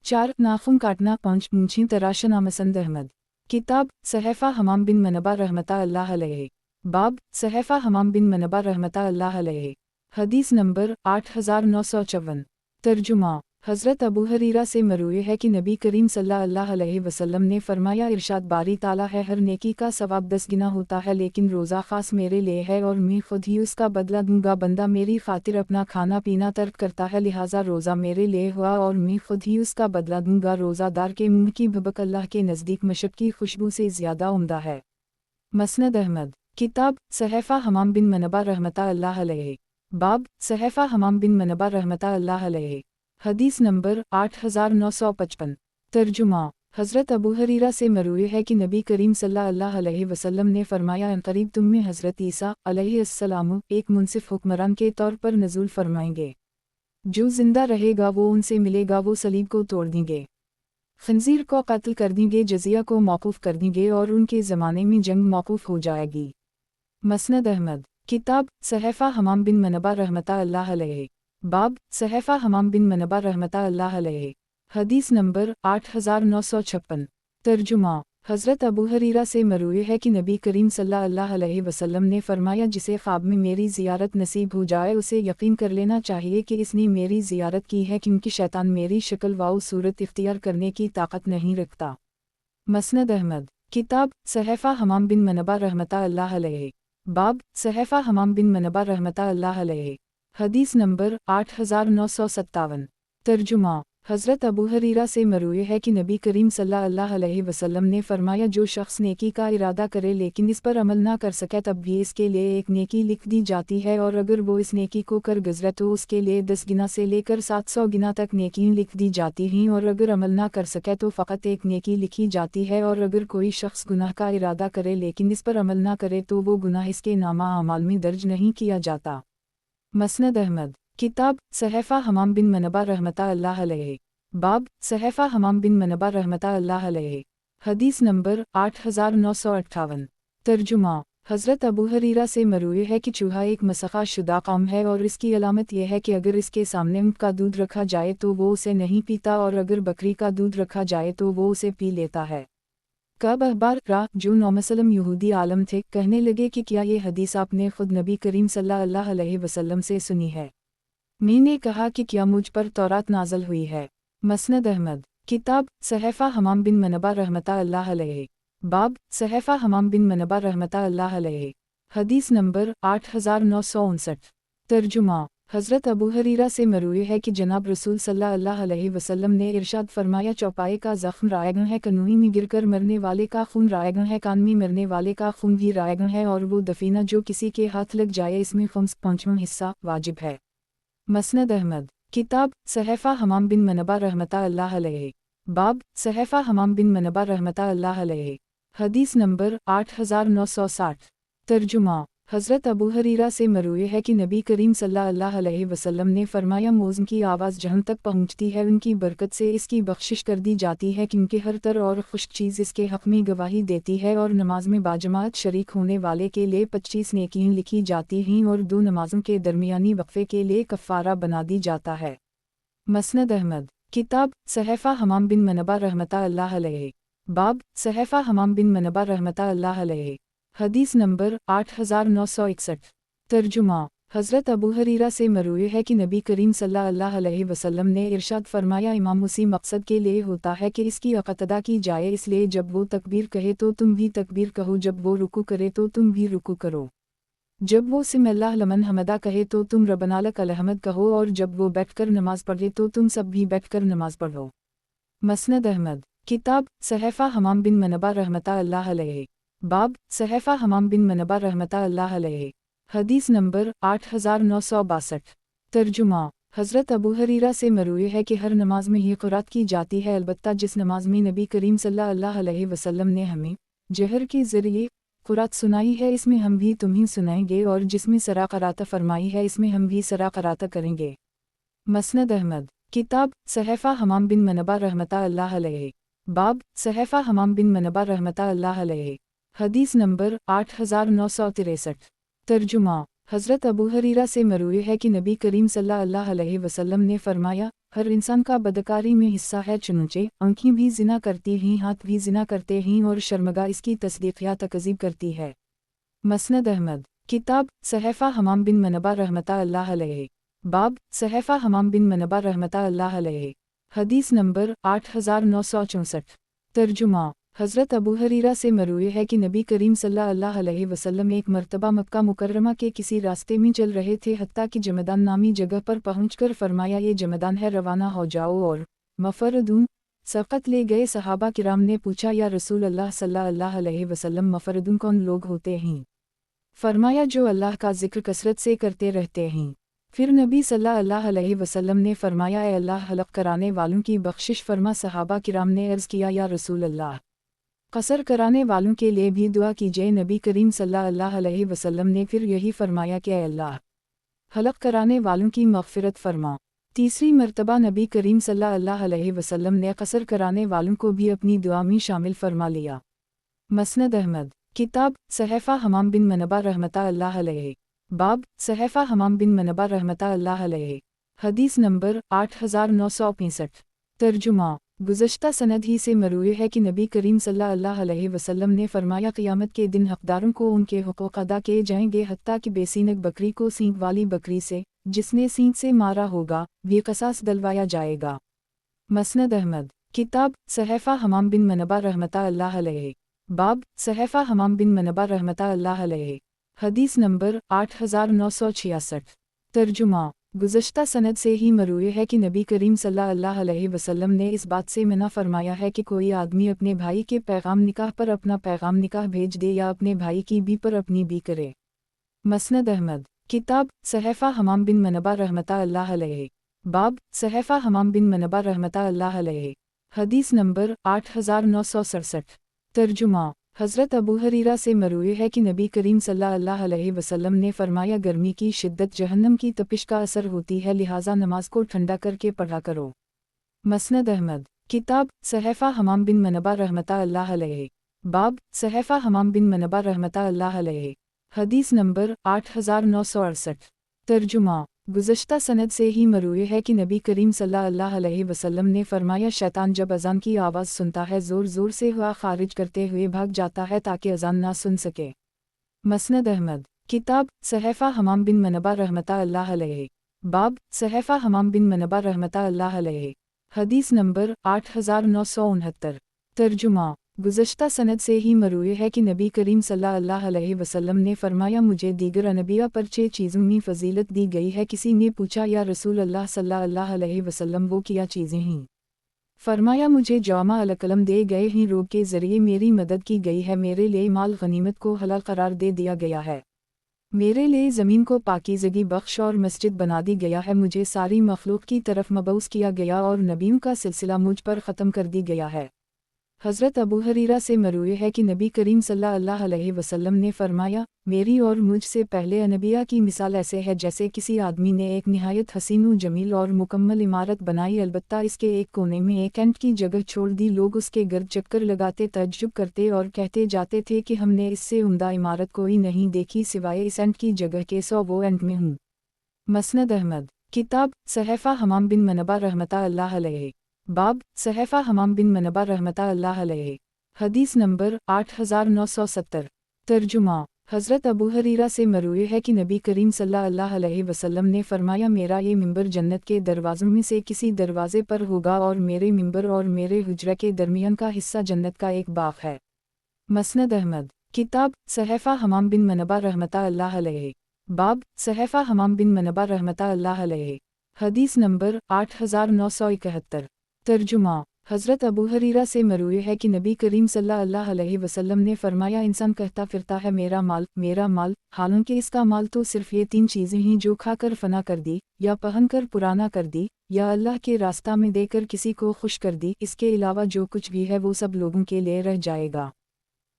[SPEAKER 1] 4 नाख़ून काटना, 5 मूंछें तराशना। मसनद अहमद। किताब सहफ़ा हमाम बिन मनबा रहमतुल्लाह अलैहि। बाब सहफ़ा हमाम बिन मनबा रहमतुल्लाह अलैहि। हदीस नंबर 8954। तर्जुमा। हज़रत अबू हरीरा से मरूए है कि नबी करीम सल्लल्लाहु अलैहि वसल्लम ने फरमाया, इरशाद बारी ताला है, हर नेकी का सवाब 10 गुना होता है, लेकिन रोज़ा ख़ास मेरे लिए है और मैं खुद ही उसका बदला दूंगा। बंदा मेरी खातिर अपना खाना पीना तर्क करता है, लिहाजा रोज़ा मेरे लिए हुआ और मैं खुद ही उसका बदला दूंगा। रोज़ादार के मुँह की भबक अल्लाह के नज़दीक मशक की खुशबू से ज़्यादा उम्दा है। मसनद अहमद। किताब सहफ़ा हमाम बिन मनबा रहमतुल्लाह अलैहि। बाब सहफ़ा हमाम बिन मनबा रहमतुल्लाह अलैहि। हदीस नंबर 8955। तर्जुमा। हज़रत अबू हरीरा से मरूए है कि नबी करीम सल्लल्लाहु अलैहि वसल्लम ने फरमाया, अनक़रीब तुम में हज़रत ईसा अलैहिस्सलाम एक मुनसिफ हुक्मरान के तौर पर नज़ूल फरमाएंगे। जो ज़िंदा रहेगा वो उनसे मिलेगा, वो सलीब को तोड़ देंगे, खंजीर को कत्ल कर देंगे, जजिया को मौकूफ़ कर देंगे और उनके ज़माने में जंग मौकूफ़ हो जाएगी। मसनद अहमद। किताब सहफ़ा हमाम बिन मनबा रहमतुल्लाह अलैहि। बाब सहफ़ा हमाम बिन मनबा रहमतुल्लाह अलैहि। हदीस नंबर 8956। तर्जुमा। हज़रत अबू हरीरा से मरूए है कि नबी करीम सल्लल्लाहु अलैहि वसल्लम ने फरमाया, जिसे ख्वाब में मेरी ज़ियारत नसीब हो जाए उसे यकीन कर लेना चाहिए कि इसने मेरी ज़ियारत की है, क्योंकि शैतान मेरी शक्ल व सूरत इख्तियार करने की ताकत नहीं रखता। मसनद अहमद। किताब सहफ़ा हमाम बिन मनबा रहमतुल्लाह अलैहि। बाब सहफ़ा हमाम बिन मनबा रहमतुल्लाह अलैहि। हदीस नंबर 8957। तर्जुमा। हज़रत अबू हरीरा से मरूए है कि नबी करीम सल्लल्लाहु अलैहि वसल्लम ने फरमाया, जो शख्स नेकी का इरादा करे लेकिन इस पर अमल ना कर सके तब भी इसके लिए एक नेकी लिख दी जाती है, और अगर वो इस नेकी को कर गुज़रे तो उसके लिए 10 गिना से लेकर 700 गिना तक नेकी लिख दी जाती हैं, और अगर अमल ना कर सके तो फ़कत एक नेकी लिखी जाती है, और अगर कोई शख्स गुनाह का इरादा करे लेकिन इस पर अमल ना करे तो वो गुनाह इसके नामा अमाल में दर्ज नहीं किया जाता। मसनद अहमद। किताब सहफ़ा हमाम बिन मनबा रहमतुल्लाह अलैहि। बाब सहफ़ा हमाम बिन मनबा रहमतुल्लाह अलैहि। हदीस नंबर 8958। तर्जुमा। हज़रत अबू हरीरा से मरूए है कि चूहा एक मसख़ा शुदा कौम है, और इसकी अलामत यह है कि अगर इसके सामने ऊँट का दूध रखा जाए तो वो उसे नहीं पीता, और अगर बकरी का दूध रखा जाए तो वो उसे पी लेता है। कब अखबार रा जो नौमसलम यहूदी आलम थे, कहने लगे कि क्या ये हदीस आपने खुद नबी करीम सल्लल्लाहु अलैहि वसल्लम से सुनी है? मैंने कहा कि क्या मुझ पर तौरात नाज़िल हुई है? मसनद अहमद। किताब सहफ़ा हमाम बिन मनबा रहमतुल्लाह अलैहि। बाब सहफ़ा हमाम बिन मनबा रहमतुल्लाह अलैहि। हदीस नंबर 8959। तर्जुमा। हज़रत अबू हरीरा से मरूए है कि जनाब रसूल सल्लल्लाहु अलैहि वसल्लम ने इरशाद फरमाया, चौपाए का ज़ख्म रायगं है, कनूई में गिरकर मरने वाले का खून रायगं है, कान में मरने वाले का खून भी रायगं है, और वो दफीना जो किसी के हाथ लग जाए इसमें 5वां हिस्सा वाजिब है। मसनद अहमद। किताब सहफ़ा हमाम बिन मनबा रहमतुल्लाह अलैहि। बाब सहफ़ा हमाम बिन मनबा रहमतुल्लाह अलैहि। हदीस नंबर 8960। तर्जुमा। हज़रत अबू हरीरा से मरूए है कि नबी करीम सल्लल्लाहु अलैहि वसल्लम ने फरमाया, मौज़न की आवाज़ जहन तक पहुँचती है उनकी बरकत से इसकी बख्शिश कर दी जाती है, क्योंकि हर तर और खुश्क चीज़ इसके हक़ में गवाही देती है, और नमाज में बाजमात शरीक होने वाले के लिए 25 नेकियां लिखी जाती हैं, और 2 नमाज़ों के दरमियानी वक्फ़े के लिए कफ़ारा बना दी जाता है। मसनद अहमद। किताब सहफ़ा हमाम बिन मनबा रहमतुल्लाह अलैहि। बाब सहफ़ा हमाम बिन मनबा रहमतुल्लाह अलैहि। हदीस नंबर 8961। तर्जुमा। हज़रत अबू हरीरा से मरूए है कि नबी करीम सल्लल्लाहु अलैहि वसल्लम ने इरशाद फरमाया, इमाम उसी मकसद के लिए होता है कि इसकी इक़्तिदा की जाए, इसलिए जब वो तकबीर कहे तो तुम भी तकबीर कहो, जब वो रुकू करे तो तुम भी रुकू करो, जब वो सिमिल्लाह लमन हमदा कहे तो तुम रब्बना लकल हम्द कहो, और जब वो बैठकर नमाज पढ़े तो तुम सब भी बैठकर नमाज पढ़ो। मसनद अहमद। किताब सहफ़ा हमाम बिन मनबा रहमतुल्लाह अलैहि। बाब सहफ़ा हमाम बिन मनबा रहमतुल्लाह अलैहि। हदीस नंबर 8962। तर्जुमा। हज़रत अबू हरीरा से मरूए है कि हर नमाज में ही क़ुरात की जाती है, अलबत्ता जिस नमाज में नबी करीम सल्लल्लाहु अलैहि वसल्लम ने हमें जहर के ज़रिए क़ुरात सुनाई है इसमें हम भी तुम्हें सुनाएंगे, और जिसमें सरा क़रात फरमाई है इसमें हम भी सरा क़रात करेंगे। मसनद अहमद। किताब सहफ़ा हमाम बिन मनबा रहमतुल्लाह अलैहि। बाब सहफ़ा हमाम बिन मनबा रहमतुल्लाह अलैहि। हदीस नंबर 8963। तर्जुमा। हज़रत अबू हरीरा से मरूए है कि नबी करीम सल्लल्लाहु अलैहि वसल्लम ने फरमाया, हर इंसान का बदकारी में हिस्सा है, चुनचे आँखें भी ज़िना करती हैं, हाथ भी ज़िना करते हैं, और शर्मगा इसकी तस्दीक़ या तकज़ीब करती है। मसनद अहमद। किताब सहफ़ा हमाम बिन मनबा रहमतुल्लाह अलैहि। बाब सहफ़ा हमाम बिन मनबा रहमतुल्लाह अलैहि। हदीस नंबर 8964। तर्जुमा। हज़रत अबू हरीरा से मरूए है कि नबी करीम सल्लल्लाहु अलैहि वसल्लम एक मरतबा मक्का मुकर्रमा के किसी रास्ते में चल रहे थे, हत्ता कि जमदान नामी जगह पर पहुंचकर फरमाया, ये जमदान है, रवाना हो जाओ, और मफरदून सक़त ले गए। सहाबा किराम ने पूछा, या रसूल अल्लाह सल्लल्लाहु अलैहि वसल्लम मफरदून कौन लोग होते हैं? फरमाया, जो अल्लाह का ज़िक्र कसरत से करते रहते हैं। फिर नबी सल्लल्लाहु अलैहि वसल्लम ने फरमाया, ए अल्लाह हलक़ कराने वालों की बख्शिश फरमा। सहाबा किराम ने अर्ज़ किया, या रसूल अल्लाह कसर कराने वालों के लिए भी दुआ कीजिए। नबी करीम सल्लल्लाहु अलैहि वसल्लम ने फिर यही फरमाया कि अल्लाह हलक़ कराने वालों की मग़फ़िरत फरमा। तीसरी मरतबा नबी करीम सल्लल्लाहु अलैहि वसल्लम ने कसर कराने वालों को भी अपनी दुआ में शामिल फरमा लिया। मसनद अहमद। किताब सहफ़ा हमाम बिन मनबा रहमतुल्लाह अलैहि। बाब सहफ़ा हमाम बिन मनबा रहमतुल्लाह अलैहि। हदीस नंबर 8965। तर्जुमा। गुज़श्ता सनद ही से मरूए है कि नबी करीम सल्लल्लाहु अलैहि वसल्लम ने फरमाया क़यामत के दिन हक़दारों को उनके हुक़ूक़ अदा किए जाएंगे, हत्ता कि बेसीनक बकरी को सींग वाली बकरी से, जिसने सींग से मारा होगा, ये क़सास दिलवाया जाएगा। मसनद अहमद। किताब सहफ़ा हमाम बिन मनबा रहमतुल्लाह अलैहि। बाब सहफ़ा हमाम बिन मनबा रहमतुल्लाह अलैहि। हदीस नंबर 8966। तर्जुमा। गुज़श्ता सनद से ही मरूए है कि नबी करीम सल्लल्लाहु अलैहि वसल्लम ने इस बात से मना फरमाया है कि कोई आदमी अपने भाई के पैगाम निकाह पर अपना पैगाम निकाह भेज दे या अपने भाई की बी पर अपनी बी करे। मसनद अहमद। किताब सहफ़ा हमाम बिन मनबा रहमतुल्लाह अलैहि। बाब सहफ़ा हमाम बिन मनबा रहमतुल्लाह अलैहि। हदीस नंबर 8967। तर्जुमा। हज़रत अबू हरीरा से मरूए है कि नबी करीम सल्लल्लाहु अलैहि वसल्लम ने फरमाया, गर्मी की शिद्दत जहन्नम की तपिश का असर होती है, लिहाजा नमाज को ठंडा करके पढ़ा करो। मसनद अहमद। किताब सहफ़ा हमाम बिन मनबा रहमतुल्लाह अलैहि। बाब सहफ़ा हमाम बिन मनबा रहमतुल्लाह अलैहि। हदीस नंबर 8968। तर्जुमा। गुज़श्ता सनद से ही मरूए है कि नबी करीम सल्लल्लाहु अलैहि वसल्लम ने फरमाया, शैतान जब अज़ान की आवाज़ सुनता है ज़ोर ज़ोर से हुआ खारिज करते हुए भाग जाता है ताकि अज़ान ना सुन सके। मसनद अहमद। किताब सहफ़ा हमाम बिन मनबा रहमतुल्लाह अलैहि। बाब सहफ़ा हमाम बिन मनबा रहमतुल्लाह अलैहि। हदीस नंबर 8969। तर्जुमा। गुज़श्ता सनद से ही मरूए है कि नबी करीम सल्लल्लाहु अलैहि वसल्लम ने फरमाया, मुझे दीगर अनबिया पर 6 चीज़ों में फ़जीलत दी गई है। किसी ने पूछा, या रसूल अल्लाह सल्लल्लाहु अलैहि वसल्लम वो क्या चीज़ें हैं? फरमाया, मुझे जौमा अलकलम दे गए हैं, रोग के ज़रिए मेरी मदद की गई है, मेरे लिए माल गनीमत को हलाल करार दे दिया गया है, मेरे लिए ज़मीन को पाकीज़गी बख्श और मस्जिद बना दी गया है, मुझे सारी मखलूक की तरफ मबऊस किया गया और नबियों का सिलसिला मुझ पर ख़त्म कर दी गया है। हज़रत अबू हरीरा से मरूए है कि नबी करीम सल्लल्लाहु अलैहि वसल्लम ने फरमाया, मेरी और मुझ से पहले अनबिया की मिसाल ऐसे है जैसे किसी आदमी ने एक निहायत हसीन जमील और मुकम्मल इमारत बनाई, अलबत्ता इसके एक कोने में एक एंट की जगह छोड़ दी। लोग उसके गर्द चक्कर लगाते, तअज्जुब करते और कहते जाते थे कि हमने इससे उम्दा इमारत कोई नहीं देखी सिवाय इस एंट की जगह के, सौ वो एंट में हूँ। मसनद अहमद। किताब सहफ़ा हमाम बिन मनबा रहमतुल्लाह अलैहि। बाब सहफ़ा हमाम बिन मनबा रहमतुल्लाह अलैहि। हदीस नंबर 8970। तर्जुमा। हज़रत अबू हरीरा से मरूए है कि नबी करीम सल्लल्लाहु अलैहि वसल्लम ने फरमाया, मेरा ये मिंबर जन्नत के दरवाज़ों में से किसी दरवाज़े पर होगा और मेरे मिंबर और मेरे हुजरा के दरमियान का हिस्सा जन्नत का एक बाग है। मसनद अहमद। किताब सहफ़ा हमाम बिन मनबा रहमतुल्लाह अलैहि। बाब सहफ़ा हमाम बिन मनबा रहमतुल्लाह अलैहि। हदीस नंबर 8971। तर्जुमा। हज़रत अबू हरीरा से मरूए है कि नबी करीम सल्लल्लाहु अलैहि वसल्लम ने फरमाया, इंसान कहता फिरता है मेरा माल, हालांकि इसका माल तो सिर्फ ये 3 चीज़ें हैं जो खाकर फना कर दी, या पहनकर पुराना कर दी, या अल्लाह के रास्ता में देकर किसी को खुश कर दी, इसके अलावा जो कुछ भी है वो सब लोगों के लिए रह जाएगा।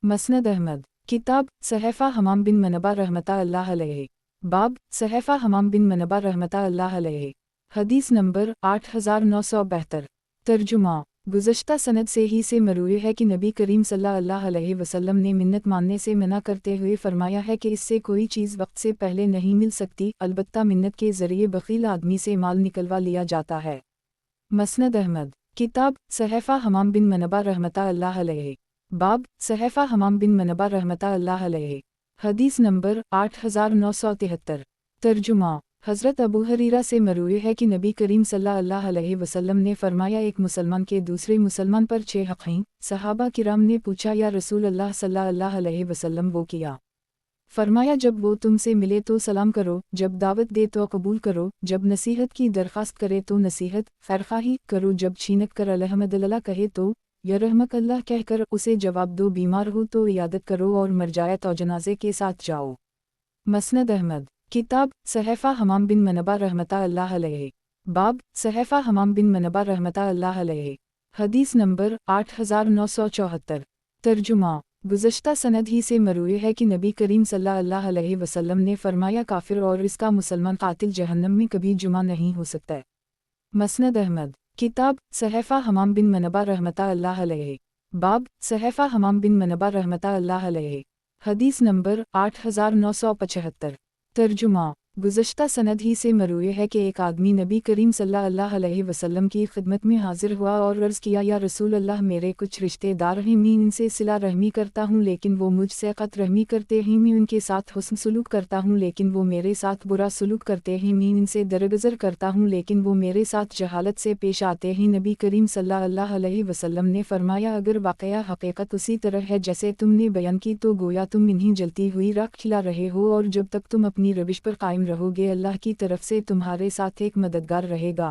[SPEAKER 1] मसनद अहमद। किताब सहफ़ा हमाम बिन मनबा रहमतुल्लाह अलैहि। बाब सहफ़ा हमाम बिन मनबा रहमतुल्लाह अलैहि। हदीस नंबर 8972। तर्जुमा। गुज़श्ता सनद से ही से मरूए है कि नबी करीम सल्लल्लाहु अलैहि वसल्लम ने मिन्नत मानने से मना करते हुए फरमाया है कि इससे कोई चीज़ वक्त से पहले नहीं मिल सकती, अलबत्ता मिन्नत के ज़रिए बख़ील आदमी से माल निकलवा लिया जाता है। मसनद अहमद। किताब सहफ़ा हमाम बिन मनबा रहमतुल्लाह अलैहि। बाब सहफ़ा हमाम बिन मनबा रहमतुल्लाह अलैहि। हदीस नंबर 8973। तर्जुमा। हज़रत अबू हरीरा से मरूए है कि नबी करीम सल्लल्लाहु अलैहि वसल्लम ने फरमाया, एक मुसलमान के दूसरे मुसलमान पर 6 हक़ हैं। सहाबा किराम ने पूछा, या रसूल अल्लाह सल्लल्लाहु अलैहि वसल्लम वो क्या? फरमाया, जब वो तुमसे मिले तो सलाम करो, जब दावत दे तो कबूल करो, जब नसीहत की दरख्वास्त करे तो नसीहत खैरख़ाही करो, जब छीनक कर अल्हम्दुलिल्लाह कहे तो या रहमक अल्लाह कहकर उसे जवाब दो, बीमार हो तो इयादत करो और मर जाए तो जनाजे के साथ जाओ। मसनद अहमद। किताब सहफ़ा हमाम बिन मनबा रहमतुल्लाह अलैहि। बाब सहफ़ा हमाम बिन मनबा रहमतुल्लाह अलैहि। हदीस नंबर 8974। तर्जुमा। गुज़श्ता सनद ही से मरूए है कि नबी करीम सल्लल्लाहु अलैहि वसल्लम ने फरमाया, काफिर और इसका मुसलमान कातिल जहन्नम में कभी जुमा नहीं हो सकता। मसनद अहमद। किताब सहफ़ा हमाम बिन मनबा रहमतुल्लाह अलैहि। बाब सहफ़ा हमाम बिन मनबा रहमतुल्लाह अलैहि। हदीस नंबर 8975। तर्जुमा। गुज़श्ता सनद ही से मरूए है कि एक आदमी नबी करीम सल्लल्लाहु अलैहि वसल्लम की खिदमत में हाजिर हुआ और अर्ज़ किया, या रसूल अल्लाह, मेरे कुछ रिश्तेदार हैं, मैं इनसे सिला रहमी करता हूँ लेकिन वो मुझसे क़त रहमी करते हैं। मैं उनके साथ हुस्न सलूक करता हूँ लेकिन वो मेरे साथ बुरा सलूक करते हैं। मैं इनसे दरगुज़र करता हूँ लेकिन वो मेरे साथ जहालत से पेश आते हैं। नबी करीम सल्लल्लाहु अलैहि वसल्लम ने फरमाया, अगर वाक़या हक़ीक़त उसी तरह है जैसे तुमने बयान की तो गोया तुम इन्हीं जलती हुई राख खिला रहे हो, और जब तक तुम अपनी रविश पर कायम रहोगे अल्लाह की तरफ से तुम्हारे साथ एक मददगार रहेगा।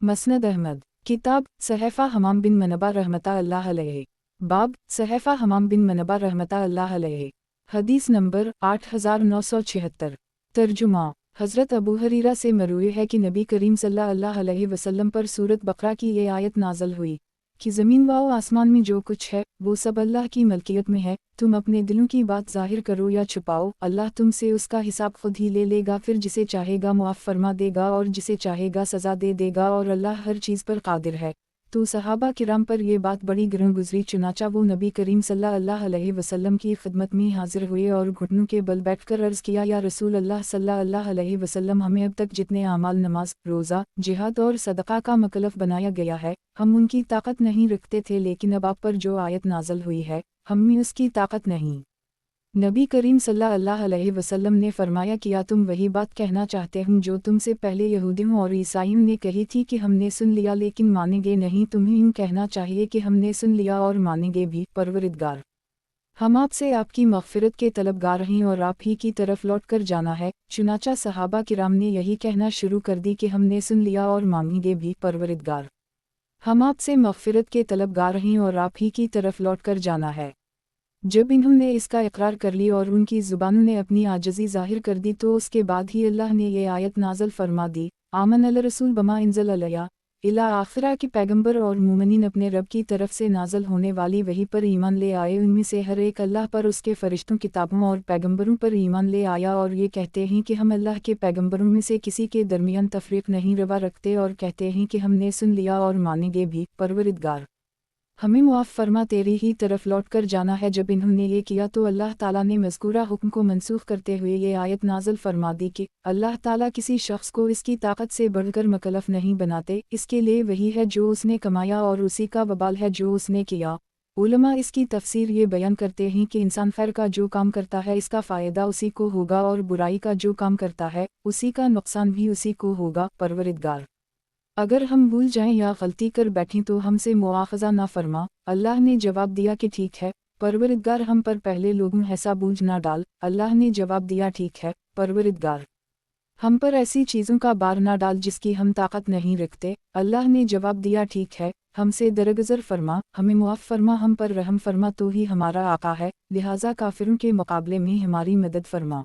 [SPEAKER 1] मसनद अहमद। किताब सहफ़ा हमाम बिन मनबा रहमतुल्लाह अलैहि। बाब सहफ़ा हमाम बिन मनबा रहमतुल्लाह अलैहि। हदीस नंबर 8976। तर्जुमा। हज़रत अबू हरीरा से मरूए है कि नबी करीम सल्लल्लाहु अलैहि वसल्लम पर सूरत बकरा की ये आयत नाज़ल हुई कि ज़मीन व आसमान में जो कुछ है वो सब अल्लाह की मलकियत में है। तुम अपने दिलों की बात ज़ाहिर करो या छुपाओ, अल्लाह तुमसे उसका हिसाब खुद ही ले लेगा, फिर जिसे चाहेगा मुआफ़ फरमा देगा और जिसे चाहेगा सज़ा दे देगा, और अल्लाह हर चीज़ पर कादिर है। तो सहाबा किराम पर यह बात बड़ी गिरह गुजरी, चुनाचा वो नबी करीम सल्लल्लाहु अलैहि वसल्लम की खिदमत में हाजिर हुए और घुटनों के बल बैठकर अर्ज़ किया, या रसूल अल्लाह सल्लल्लाहु अलैहि वसल्लम, हमें अब तक जितने आमाल नमाज, रोज़ा, जिहाद और सदक़ा का मकलफ बनाया गया है, हम उनकी ताकत नहीं रखते थे, लेकिन अब आप पर जो आयत नाज़ल हुई है हम में उसकी ताकत नहीं। नबी करीम सल्लल्लाहु अलैहि वसल्लम ने फरमाया, किया तुम वही बात कहना चाहते हो जो तुमसे पहले यहूदियों और ईसाइयों ने कही थी कि हमने सुन लिया लेकिन मानेंगे नहीं? तुम्हें यूँ कहना चाहिए कि हमने सुन लिया और मानेंगे भी। परवरिदगार, हम आपसे आपकी मग़फ़िरत के तलबगार हैं और आप ही की तरफ लौट कर जाना है। चुनाचा सहाबा किराम ने यही कहना शुरू कर दी कि हमने सुन लिया और मानेंगे भी। परवरिदगार, हम आपसे मग़फ़िरत के तलबगार हैं और आप ही की तरफ लौट कर जाना है। जब इन्होंने इसका इकरार कर ली और उनकी ज़ुबानों ने अपनी आजज़ी ज़ाहिर कर दी तो उसके बाद ही अल्लाह ने ये आयत नाज़ल फरमा दी, आमन अल रसूल बमा इंज़ल अलैया इला आखिरा के पैगंबर और मोमिनीन अपने रब की तरफ से नाज़ल होने वाली वही पर ईमान ले आए। उनमें से हर एक अल्लाह पर, उसके फ़रिश्तों, किताबों और पैगंबरों पर ईमान ले आया और ये कहते हैं कि हम अल्लाह के पैगंबरों में से किसी के दरमियान तफरीक नहीं रवा रखते, और कहते हैं कि हमने सुन लिया और मानेंगे भी। परवरिदगार, हमें मुआफ़ फरमा, तेरी ही तरफ लौट कर जाना है। जब इन्होंने ये किया तो अल्लाह ताला ने मज़कूरा हुक्म को मनसूख करते हुए ये आयत नाज़ल फरमा दी कि अल्लाह ताला किसी शख्स को इसकी ताकत से बढ़कर मकलफ नहीं बनाते, इसके लिए वही है जो उसने कमाया और उसी का वबाल है जो उसने किया। उलमा इसकी तफसीर ये बयान करते हैं कि इंसान खैर का जो काम करता है इसका फ़ायदा उसी को होगा, और बुराई का जो काम करता है उसी का नुकसान भी उसी को होगा। परवरिदगार, अगर हम भूल जाएं या गलती कर बैठें तो हमसे मुआख़ज़ा ना फरमा। अल्लाह ने जवाब दिया कि ठीक है। परवरिदगार, हम पर पहले लोगों ऐसा बोझ ना डाल। अल्लाह ने जवाब दिया, ठीक है। परवरिदगार, हम पर ऐसी चीज़ों का बार ना डाल जिसकी हम ताकत नहीं रखते। अल्लाह ने जवाब दिया, ठीक है। हमसे दरगुज़र फरमा, हमें मुआफ़ फरमा, हम पर रहम फरमा, तो ही हमारा आका है, लिहाजा काफिरों के मुकाबले में हमारी मदद फरमा।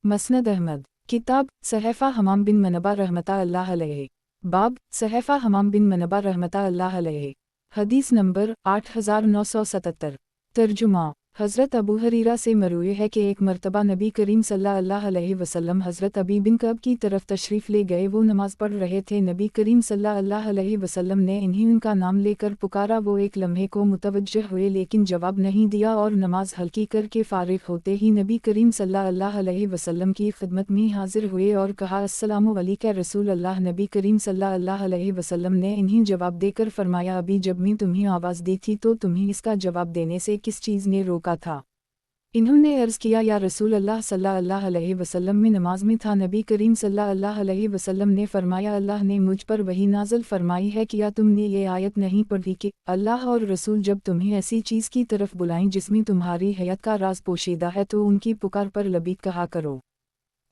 [SPEAKER 1] मसनद अहमद। किताब सहफ़ा हमाम बिन मनबा रहमतुल्लाह अलैहि। बाब सहफ़ा हमाम बिन मनबा रहमतुल्लाह अलैहि। हदीस नंबर 8977। तर्जुमा। हज़रत अबू हरीरा से मरूए है कि एक मरतबा नबी करीम सल्लल्लाहु अलैहि वसल्लम हज़रत अबी बिन कअब की तरफ तशरीफ़ ले गए। वो नमाज़ पढ़ रहे थे। नबी करीम सल्लल्लाहु अलैहि वसल्लम ने इन्हीं उनका नाम लेकर पुकारा। वो एक लम्हे को मुतवज्जह हुए लेकिन जवाब नहीं दिया, और नमाज हल्की करके फ़ारिग़ होते ही नबी करीम सल्लल्लाहु अलैहि वसल्लम की खिदमत में हाजिर हुए और कहा, अस्सलामु अलैका रसूल अल्लाह। नबी करीम सल्लल्लाहु अलैहि वसल्लम ने इन्हीं जवाब देकर फरमाया, अभी जब मैं तुम्हें आवाज़ दी थी तो तुम्हें इसका जवाब देने से किस चीज़ ने रोका था? इन्होंने अर्ज़ किया, या रसूल अल्लाह सल्लल्लाहु अलैहि वसल्लम, में नमाज में था। नबी करीम सल्लल्लाहु अलैहि वसल्लम ने फरमाया, अल्लाह ने मुझ पर वही नाज़ल फरमाई है कि या तुमने ये आयत नहीं पढ़ी कि अल्लाह और रसूल जब तुम्हें ऐसी चीज़ की तरफ बुलाएं जिसमें तुम्हारी हयात का राज पोशीदा है तो उनकी पुकार पर लबैक कहा करो।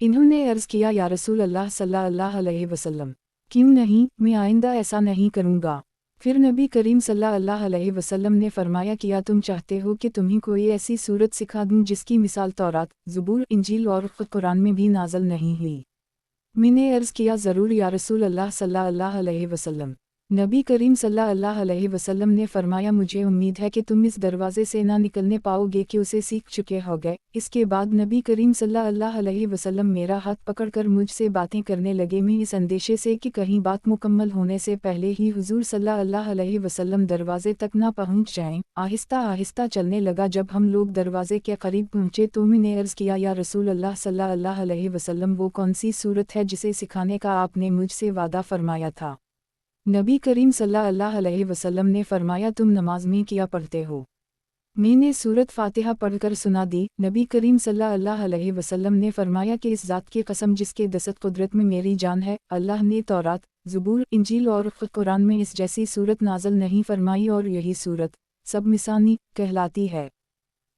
[SPEAKER 1] इन्होंने अर्ज़ किया, या रसूल अल्लाह सल्लल्लाहु अलैहि वसल्लम, क्यों नहीं, मैं आइंदा ऐसा नहीं करूँगा। फिर नबी करीम सल्लल्लाहु अलैहि वसल्लम ने फरमाया, किया तुम चाहते हो कि तुम्हें कोई ऐसी सूरत सिखा दूं जिसकी मिसाल तौरात, ज़बूर, इंजील और कुरान में भी नाज़ल नहीं हुई? मैंने अर्ज़ किया, ज़रूर या रसूल अल्लाह सल्लल्लाहु अलैहि वसल्लम। नबी करीम सल्लल्लाहु अलैहि वसल्लम ने फरमाया, मुझे उम्मीद है कि तुम इस दरवाजे से ना निकलने पाओगे कि उसे सीख चुके होगे। इसके बाद नबी करीम सल्लल्लाहु अलैहि वसल्लम मेरा हाथ पकड़कर मुझसे बातें करने लगे। मैं इस अंदेशे से कि कहीं बात मुकम्मल होने से पहले ही हुजूर सल्लल्लाहु अलैहि वसल्लम दरवाजे तक ना पहुँच जाएं, आहिस्ता आहिस्ता चलने लगा। जब हम लोग दरवाजे के करीब पहुँचे तो मैंने अर्ज़ किया, या रसूल अल्लाह सल्लल्लाहु अलैहि वसल्लम, वो कौन सी सूरत है जिसे सिखाने का आपने मुझसे वादा फरमाया था? नबी करीम सल्लल्लाहु अलैहि वसल्लम ने फरमाया, तुम नमाज में क्या पढ़ते हो? मैंने सूरत फातिहा पढ़कर सुना दी। नबी करीम सल्लल्लाहु अलैहि वसल्लम ने फरमाया कि इस ज़ात की कसम जिसके दस्त कुदरत में मेरी जान है, अल्लाह ने तौरात, ज़बूर, इंजील और कुरान में इस जैसी सूरत नाज़िल नहीं फरमाई और यही सूरत सब मिसानी कहलाती है।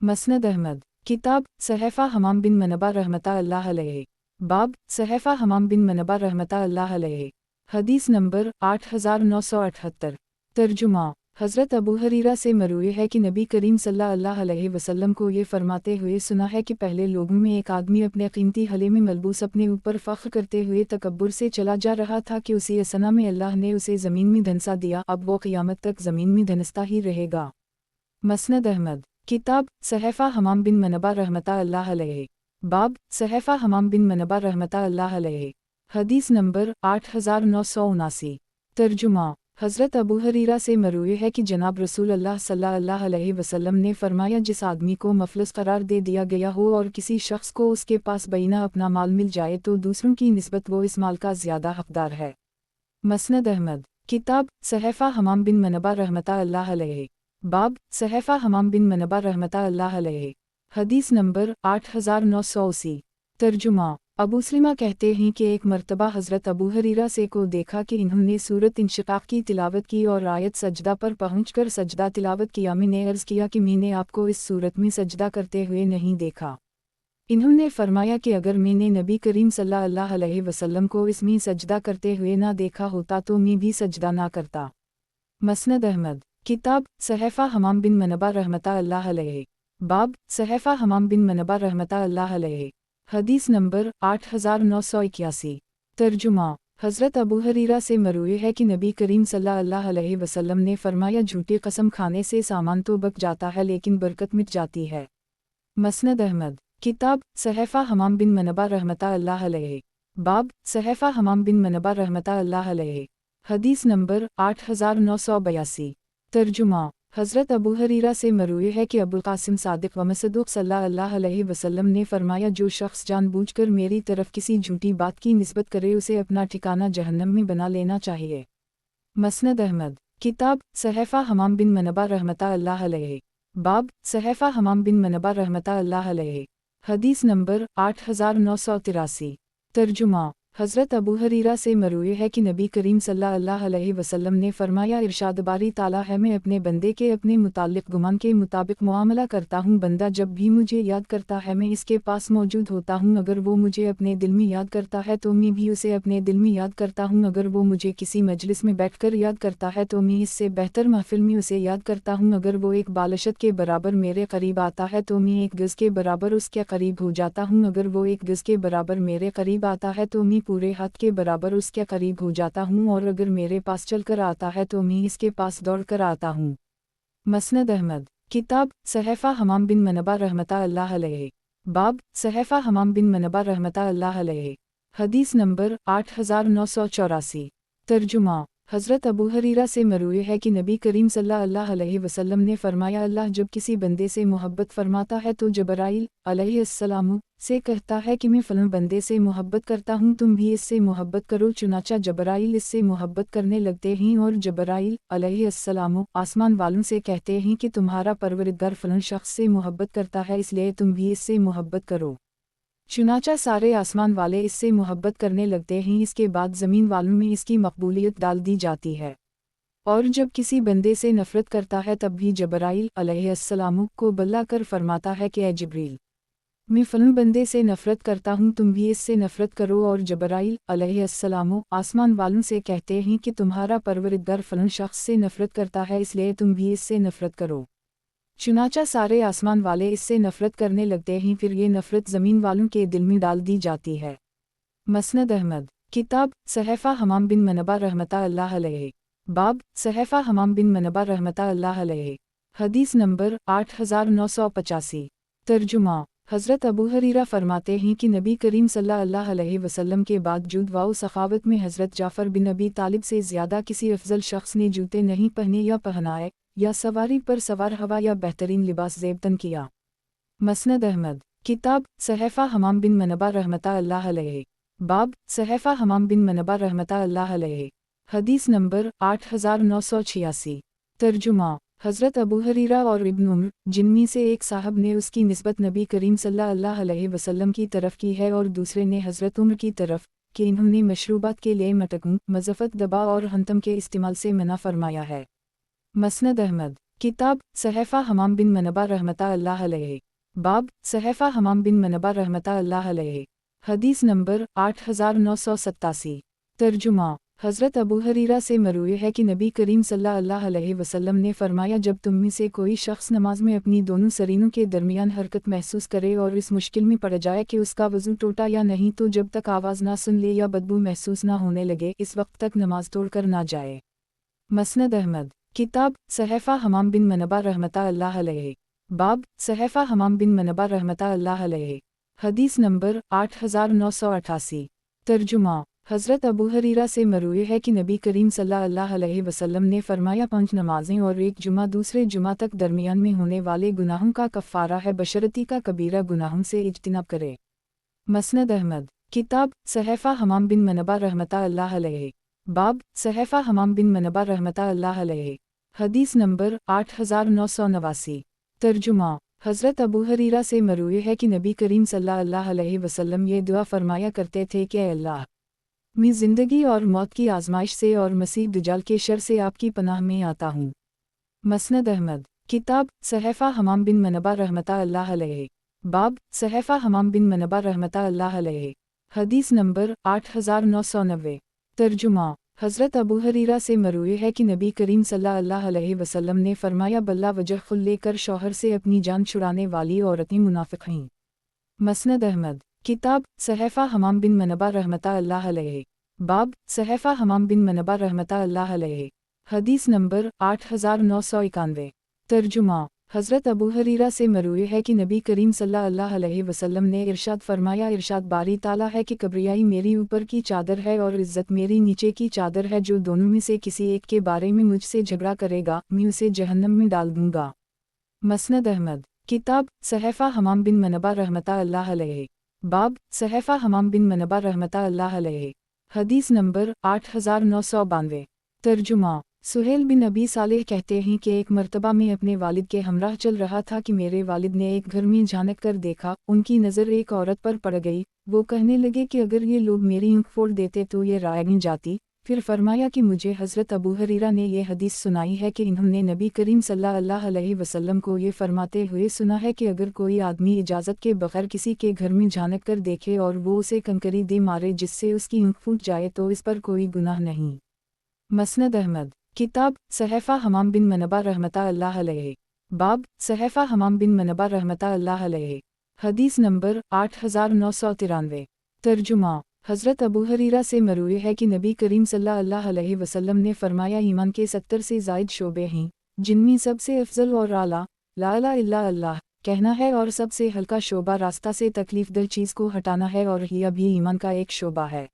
[SPEAKER 1] मसनद अहमद। किताब सहफ़ा हमाम बिन मनबा रहमतुल्लाह अलैहि। बाब सहफ़ा हमाम बिन मनबा रहमतुल्लाह अलैहि। हदीस नंबर 8978। तर्जुमा। हज़रत अबू हरीरा से मरवी है कि नबी करीम सल्लल्लाहु अलैहि वसल्लम को ये फरमाते हुए सुना है कि पहले लोगों में एक आदमी अपने कीमती हले में मलबूस अपने ऊपर फ़ख्र करते हुए तकब्बुर से चला जा रहा था कि उसी असना में अल्लाह ने उसे ज़मीन में धंसा दिया, अब वो क़यामत तक ज़मीन में धंसता ही रहेगा। मसनद अहमद। किताब सहफ़ा हमाम बिन मनबा रहमतुल्लाह अलैहि। बाब सहफ़ा हमाम बिन मनबा रहमतुल्लाह अलैहि। हदीस नंबर 8979। तर्जुमा। हज़रत अबू हरीरा से मरवी है कि जनाब रसूल अल्लाह सल्लल्लाहु अलैहि वसल्लम ने फरमाया, जिस आदमी को मफलस करार दे दिया गया हो और किसी शख्स को उसके पास बैना अपना माल मिल जाए तो दूसरों की निस्बत वो इस माल का ज़्यादा हकदार है। मसनद अहमद। किताब सहफ़ा हमाम बिन मनबा रहमतुल्लाह अलैहि। बाब सहफ़ा हमाम बिन मनबा रहमतुल्लाह अलैहि। हदीस नंबर 8980। तर्जुमा। अबू सलीमा कहते हैं कि एक मर्तबा हज़रत अबू हरीरा से को देखा कि इन्होंने सूरत इंशिकाक की तिलावत की और आयत सजदा पर पहुंचकर सजदा तिलावत किया। मैंने अर्ज़ किया कि मैंने आपको इस सूरत में सजदा करते हुए नहीं देखा। इन्होंने फरमाया कि अगर मैंने नबी करीम सल्लल्लाहु अलैहि वसल्लम को इसमें सजदा करते हुए ना देखा होता तो मैं भी सजदा ना करता। मसनद अहमद। किताब सहफ़ा हमाम बिन मनबा रहमतुल्लाह अलैहि। बाब सहफ़ा हमाम बिन मनबा रहमतुल्लाह अलैहि। हदीस नंबर 8981। तर्जुमा। हज़रत अबू हरीरा से मरवी है कि नबी करीम सल्लल्लाहु अलैहि वसल्लम ने फरमाया, झूठी कसम खाने से सामान तो बच जाता है लेकिन बरकत मिट जाती है। मसनद अहमद। किताब सहफ़ा हमाम बिन मनबा रहमतुल्लाह अलैहि। बाब सहफ़ा हमाम बिन मनबा रहमतुल्लाह अलैहि। हदीस नंबर 8982। तर्जुमा। हज़रत अबू हरीरा से मरवी है कि अबुल कासिम सादिक व मसदूक सल्लल्लाहु अलैहि वसल्लम ने फरमाया, जो शख्स जानबूझकर मेरी तरफ किसी झूठी बात की निस्बत करे उसे अपना ठिकाना जहन्नम में बना लेना चाहिए। मसनद अहमद। किताब सहफ़ा हमाम बिन मनबा रहमतुल्लाह अलैहि। बाब सहफ़ा हमाम बिन मनबा रहमतुल्लाह अलैहि। हदीस नंबर 8983। तर्जुमा। हज़रत अबू हरीरा से मरवी है कि नबी करीम सल्लल्लाहु अलैहि वसल्लम ने फरमाया, इरशाद बारी ताला है, मैं अपने बंदे के अपने मुताल्लिक़ गुमान के मुताबिक मुआमला करता हूँ। बंदा जब भी मुझे याद करता है मैं इसके पास मौजूद होता हूँ। अगर वो मुझे अपने दिल में याद करता है तो मैं भी उसे अपने दिल में याद करता हूँ। अगर वो मुझे किसी मजलिस में बैठकर याद करता है तो मैं इससे बेहतर महफिल में उसे याद करता हूँ। अगर वो एक बालशत के बराबर मेरे करीब आता है तो मैं एक गज़ के बराबर उसके करीब हो जाता हूँ। अगर वो एक गज़ के बराबर मेरे करीब आता है तो मैं पूरे हाथ के बराबर उसके करीब हो जाता हूँ। और अगर मेरे पास चल कर आता है तो मैं इसके पास दौड़ कर आता हूँ। मसनद अहमद। किताब सहफ़ा हमाम बिन मनबा रहमतुल्लाह अलैहि। बाब सहफ़ा हमाम बिन मनबा रहमतुल्लाह अलैहि। हदीस नंबर 8984। तर्जुमा। हज़रत अबू हरीरा से मरवी है कि नबी करीम सल्लल्लाहु अलैहि वसल्लम ने फरमाया, अल्लाह जब किसी बंदे से मोहब्बत फरमाता है तो जबराइल अलैहिस्सलाम से कहता है कि मैं फ़लाँ बंदे से मोहब्बत करता हूँ, तुम भी इससे मोहब्बत करो। चुनाचा जबराइल इससे मोहब्बत करने लगते हैं और जबराइल अलैहिस्सलाम आसमान वालों से कहते हैं कि तुम्हारा परवरदिगार फ़लाँ शख्स से मोहब्बत करता है, इसलिए तुम भी इससे मोहब्बत करो। चुनाचा सारे आसमान वाले इससे मोहब्बत करने लगते हैं। इसके बाद ज़मीन वालों में इसकी मकबूलियत डाल दी जाती है। और जब किसी बंदे से नफ़रत करता है तब भी जबराइल अलैहिस्सलाम को बुला कर फरमाता है कि ऐ जिब्रील, मैं फ़लाँ बंदे से नफ़रत करता हूँ, तुम भी इससे नफ़रत करो। और जबराइल अलैहिस्सलाम आसमान वालों से कहते हैं कि तुम्हारा परवरदिगार फ़लाँ शख्स से नफ़रत करता है, इसलिए तुम भी इससे नफ़रत करो। चुनाचा सारे आसमान वाले इससे नफ़रत करने लगते हैं, फिर ये नफ़रत ज़मीन वालों के दिल में डाल दी जाती है। मसनद अहमद। किताब सहफ़ा हमाम बिन मनबा रहमतुल्लाह अलैहि। बाब सहफ़ा हमाम बिन मनबा रहमता अल्लाह अलैहि। हदीस नंबर 8985। तर्जुमा। हज़रत अबू हरीरा फरमाते हैं कि नबी करीम सल्लल्लाहु अलैहि वसल्लम के बाद जुद व सखावत में हज़रत जाफ़र बिन अबी तालिब से ज़्यादा किसी अफजल शख्स ने जूते नहीं पहने या पहनाए, या सवारी पर सवार हवा या बेहतरीन लिबास ज़ेबतन किया। मसनद अहमद। किताब सहफ़ा हमाम बिन मनबा रहमता अल्लाह अलैहि। बाब सहफ़ा हमाम बिन मनबा रहमता अल्लाह अलैहि। हदीस नंबर 8986। तर्जुमा। हज़रत अबू हरीरा और इब्न उम्र, जिनमें से एक साहब ने उसकी निस्बत नबी करीम सल्लल्लाहु अलैहि वसल्लम की तरफ की है और दूसरे ने हज़रत उम्र की तरफ, कि इन्होंने मशरूबात के लिए मटकूं, मज़फ़त दबा और हंतम के इस्तेमाल से मना फरमाया है। मसनद अहमद। किताब सहफ़ा हमाम बिन मनबा रहमता अल्लाह अलैहि। बाब सहफ़ा हमाम बिन मनबा रहमता अल्लाह अलैहि। हदीस नंबर 8987। तर्जुमा। हज़रत अबू हरीरा से मरूए है कि नबी करीम सल्लल्लाहु अलैहि वसल्लम ने फरमाया, जब तुम में से कोई शख्स नमाज में अपनी दोनों सरीनों के दरमियान हरकत महसूस करे और इस मुश्किल में पड़ जाए कि उसका वज़ू टूटा या नहीं, तो जब तक आवाज़ ना सुन ले या बदबू महसूस ना होने लगे, इस वक्त तक नमाज तोड़कर ना जाए। मसनद अहमद। किताब सहफ़ा हमाम बिन मनबा रहमता अल्लाह अलैहि। बाब सहफ़ा हमाम बिन मनबा रहमता अल्लाह अलैहि। हदीस नंबर 8988। तर्जुमा। हज़रत अबू हरीरा से मरूए है कि नबी करीम सल्लल्लाहु अलैहि वसल्लम ने फरमाया, 5 नमाज़ें और एक जुमा दूसरे जुमा तक दरमियान में होने वाले गुनाहों का कफ़ारा है, बशर्ती का कबीरा गुनाहों से इज्तिनाब करे। मसनद अहमद। किताब सहफ़ा हमाम बिन मनबा रहमता अल्लाह अलैहि। बाब सहफ़ा हमाम बिन मनबा रहमता अल्लाह अलैहि। हदीस नंबर 8989। तर्जुमा। हज़रत अबू हरीरा से मरूए है कि नबी करीम सल्लल्लाहु अलैहि वसल्लम ये दुआ फरमाया करते थे कि अल्लाह, मैं ज़िंदगी और मौत की आजमाइश से और मसीह दज्जाल के शर से आपकी पनाह में आता हूँ। मसनद अहमद। किताब सहफ़ा हमाम बिन मनबा रहमता अल्लाह अलैहि। बाब सहफ़ा हमाम बिन मनबा रहमता अल्लाह अलैहि। हदीस नंबर 8990। तर्जुमा। हज़रत अबू हरीरा से मरूए है कि नबी करीम सल्लल्लाहु अलैहि वसल्लम ने फरमाया, बल्ला वजह खुल लेकर शौहर से अपनी जान छुड़ाने वाली औरतें मुनाफ़िक़ हैं। मसनद अहमद। किताब सहफ़ा हमाम बिन मनबा रहमता अल्लाह अलैहि। बाब सहफ़ा हमाम बिन मनबा रहमता अल्लाह अलैहि। हदीस नंबर 8991। तर्जुमा। हज़रत अबू हरीरा से मरूए है कि नबी करीम सल्लल्लाहु अलैहि वसल्लम ने इरशाद फरमाया, इरशाद बारी ताला है कि कब्रियाई मेरी ऊपर की चादर है और इज़्ज़त मेरी नीचे की चादर है, जो दोनों में से किसी एक के बारे में मुझसे झगड़ा करेगा, मैं उसे जहन्नम में डाल दूँगा। मसनद अहमद। किताब सहफ़ा हमाम बिन मनबा रहमता अल्लाह अलैहि। बाब सहफ़ा हमाम बिन मनबा रहमता अल्लाह अलैहि। हदीस नंबर 8992। तर्जुमा। सुहेल बिन अबी सालेह कहते हैं कि एक मर्तबा में अपने वालिद के हमराह चल रहा था कि मेरे वालिद ने एक घर में झांक कर देखा, उनकी नज़र एक औरत पर पड़ गई। वो कहने लगे कि अगर ये लोग मेरी आँख फोड़ देते तो ये राय नहीं जाती। फिर फरमाया कि मुझे हज़रत अबू हरीरा ने यह हदीस सुनाई है कि इन्होंने नबी करीम सल्लल्लाहु अलैहि वसल्लम को ये फरमाते हुए सुना है कि अगर कोई आदमी इजाज़त के बग़ैर किसी के घर में झांक कर देखे और वो उसे कंकरी दे मारे जिससे उसकी आँख फूट जाए तो इस पर कोई गुनाह नहीं। मसनद अहमद। किताब सहफ़ा हमाम बिन मनबा रहमता अल्लाह अलैहि। बाब सहफ़ा हमाम बिन मनबा रहमता अल्लाह अलैहि। हदीस नंबर 8993। तर्जुमा। हज़रत अबू हरीरा से मरूए है कि नबी करीम सल्लल्लाहु अलैहि वसल्लम ने फरमाया, ईमान के 70 से ज़ायद शोबे हैं, जिनमें सबसे अफजल और आला ला इलाहा इल्ला अल्लाह कहना है और सबसे हल्का शोबा रास्ता से तकलीफ दर चीज़ को हटाना है, और यह भी ईमान का एक शोबा है।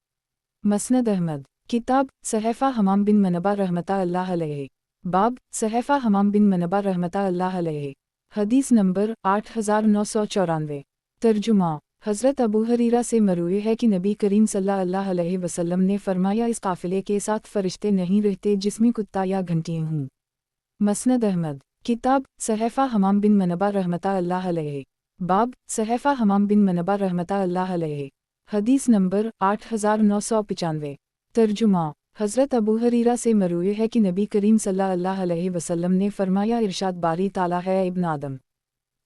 [SPEAKER 1] मसनद अहमद। किताब सहफ़ा हमाम बिन मनबा रहमता अल्लाह अलैहि। बाब सहफ़ा हमाम बिन मनबा रहमता अल्लाह अलैहि। हदीस नंबर 8994। तर्जुमा। हज़रत अबू हरीरा से मरूए है कि नबी करीम सल्लल्लाहु अलैहि वसल्लम ने फरमाया, इस काफ़िले के साथ फ़रिश्ते नहीं रहते जिसमें कुत्ता या घंटियाँ हों। मसनद अहमद। किताब सहफ़ा हमाम बिन मनबा रहमता अल्लाह अलैहि। बाब सहफ़ा हमाम बिन मनबा रहमता अल्लाह अलैहि। हदीस नंबर 8995। तर्जुमा। हज़रत अबू हरीरा से मरूए है कि नबी करीम सल्लल्लाहु अलैहि वसल्लम ने फरमाया, इरशाद बारी ताला है, इब्न आदम,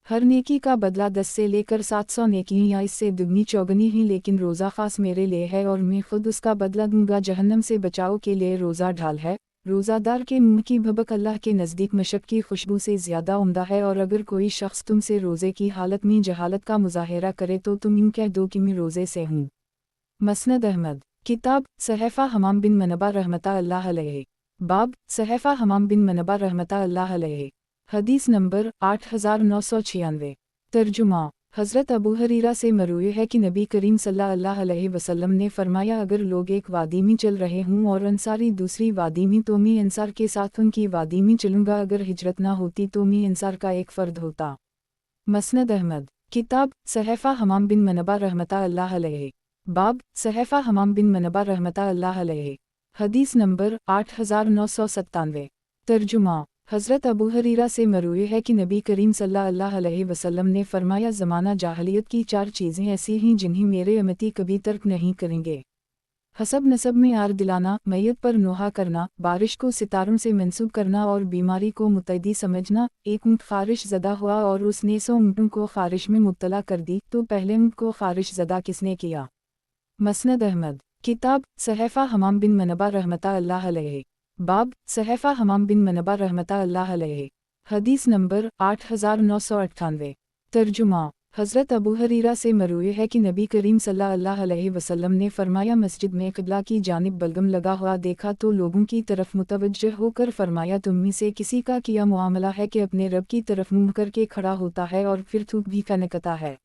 [SPEAKER 1] हर नेकी का बदला 10 से लेकर 700 नेकी या इससे दुगनी चौगनी ही, लेकिन रोज़ा ख़ास मेरे लिए है और मैं खुद उसका बदला दूंगा। जहन्नम से बचाव के लिए रोज़ा ढाल है। रोज़ादार के मुँह की भबक अल्लाह के नज़दीक मशक की खुशबू से ज़्यादा उम्दा है, और अगर कोई शख्स तुमसे रोज़े की हालत में जहालत का मुज़ाहिरा करे तो तुम यूँ कह दो कि मैं रोज़े से हूँ। मसनद अहमद। किताब सहफ़ा हमाम बिन मनबा रहमता अल्लाह अलैहि। बाब सहफ़ा हमाम बिन मनबा रहमतुल्लाह अलैहि। हदीस नंबर 8996। तर्जुमा। हज़रत अबू हरीरा से मरूई है कि नबी करीम सल्लल्लाहु अलैहि वसल्लम ने फरमाया, अगर लोग एक वादी में चल रहे हों और अंसारी दूसरी वादी में, तो मैं अंसार के साथ उनकी वादी में चलूँगा। अगर हिजरत ना होती तो मैं अंसार का एक फ़र्द होता। मसनद अहमद। किताब सहफ़ा हमाम बिन मनबा रहमतुल्लाह अलैहि। बाब सहफ़ा हमाम बिन मनबा रहमतुल्लाह अलैहि। हदीस नंबर 8997। तर्जुमा। हज़रत अबू हरीरा से मरूई है कि नबी करीम सल्लल्लाहु अलैहि वसल्लम ने फरमाया, ज़माना जाहलियत की 4 चीज़ें ऐसी हैं जिन्हें मेरे उम्मती कभी तर्क नहीं करेंगे। हसब नसब में आर दिलाना, मैयत पर नोहा करना, बारिश को सितारों से मंसूब करना और बीमारी को मुतद्दी समझना। एक ऊँट ख़ारिश ज़दा हुआ और उसने 100 ऊँटों को ख़ारिश में मुब्तला कर दी, तो पहले ऊँट को ख़ारिश ज़दा किसने किया? मसनद अहमद। किताब सहफ़ा हमाम बिन मनबा रहमतुल्लाह अलैहि। बाब सहफ़ा हमाम बिन मनबा रहमतुल्लाह अलैहि। हदीस नंबर 8998। तर्जुमा। हज़रत अबू हरीरा से मरूई है कि नबी करीम सल्लल्लाहु अलैहि वसल्लम ने फरमाया, मस्जिद में क़िबला की जानिब बलगम लगा हुआ देखा तो लोगों की तरफ मुतवज्जह होकर फरमाया, तुम में से किसी का किया मामला है कि अपने रब की तरफ मुँह करके खड़ा होता है और फिर थूक भी फेंकता है?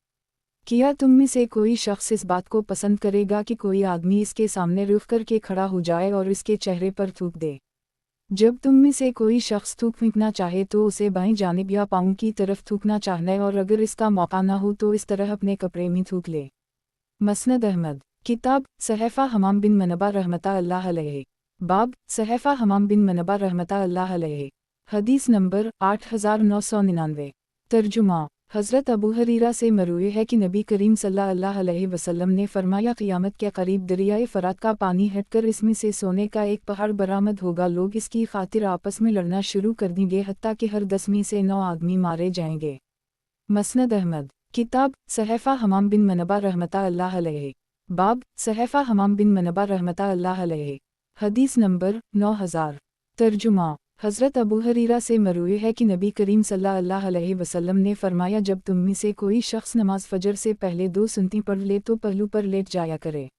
[SPEAKER 1] किया तुम में से कोई शख्स इस बात को पसंद करेगा कि कोई आदमी इसके सामने रुख करके खड़ा हो जाए और इसके चेहरे पर थूक दे? जब तुम में से कोई शख्स थूक फेंकना चाहे तो उसे बाईं जानिब या पाँव की तरफ थूकना चाहिए, और अगर इसका मौका ना हो तो इस तरह अपने कपड़े में थूक ले। मसनद अहमद। किताब सहफ़ा हमाम बिन मनबा रहमतुल्लाह अलैहि। बाब सहफ़ा हमाम बिन मनबा रहमतुल्लाह अलैहि। हदीस नंबर 8999। तर्जुमा। हज़रत अबू हरीरा से मरूई है कि नबी करीम सल्लल्लाहु अलैहि वसल्लम ने फरमाया, क़ियामत के करीब दरियाए फ़रात का पानी हटकर इसमें से सोने का एक पहाड़ बरामद होगा। लोग इसकी खातिर आपस में लड़ना शुरू कर देंगे, हत्ता कि हर 10 में से 9 आदमी मारे जाएंगे। मसनद अहमद। किताब सहफ़ा हमाम बिन मनबा रहमतुल्लाह अलैहि। बाब सहफ़ा हमाम बिन मनबा रहमतुल्लाह अलैहि। हदीस नंबर 9000। तर्जुमा। हज़रत अबू हरीरा से मरूई है कि नबी करीम सल्लल्लाहु अलैहि वसल्लम ने फरमाया, जब तुम में से कोई शख्स नमाज फ़जर से पहले 2 सुन्नतें पढ़ ले तो पहलू पर लेट जाया करे।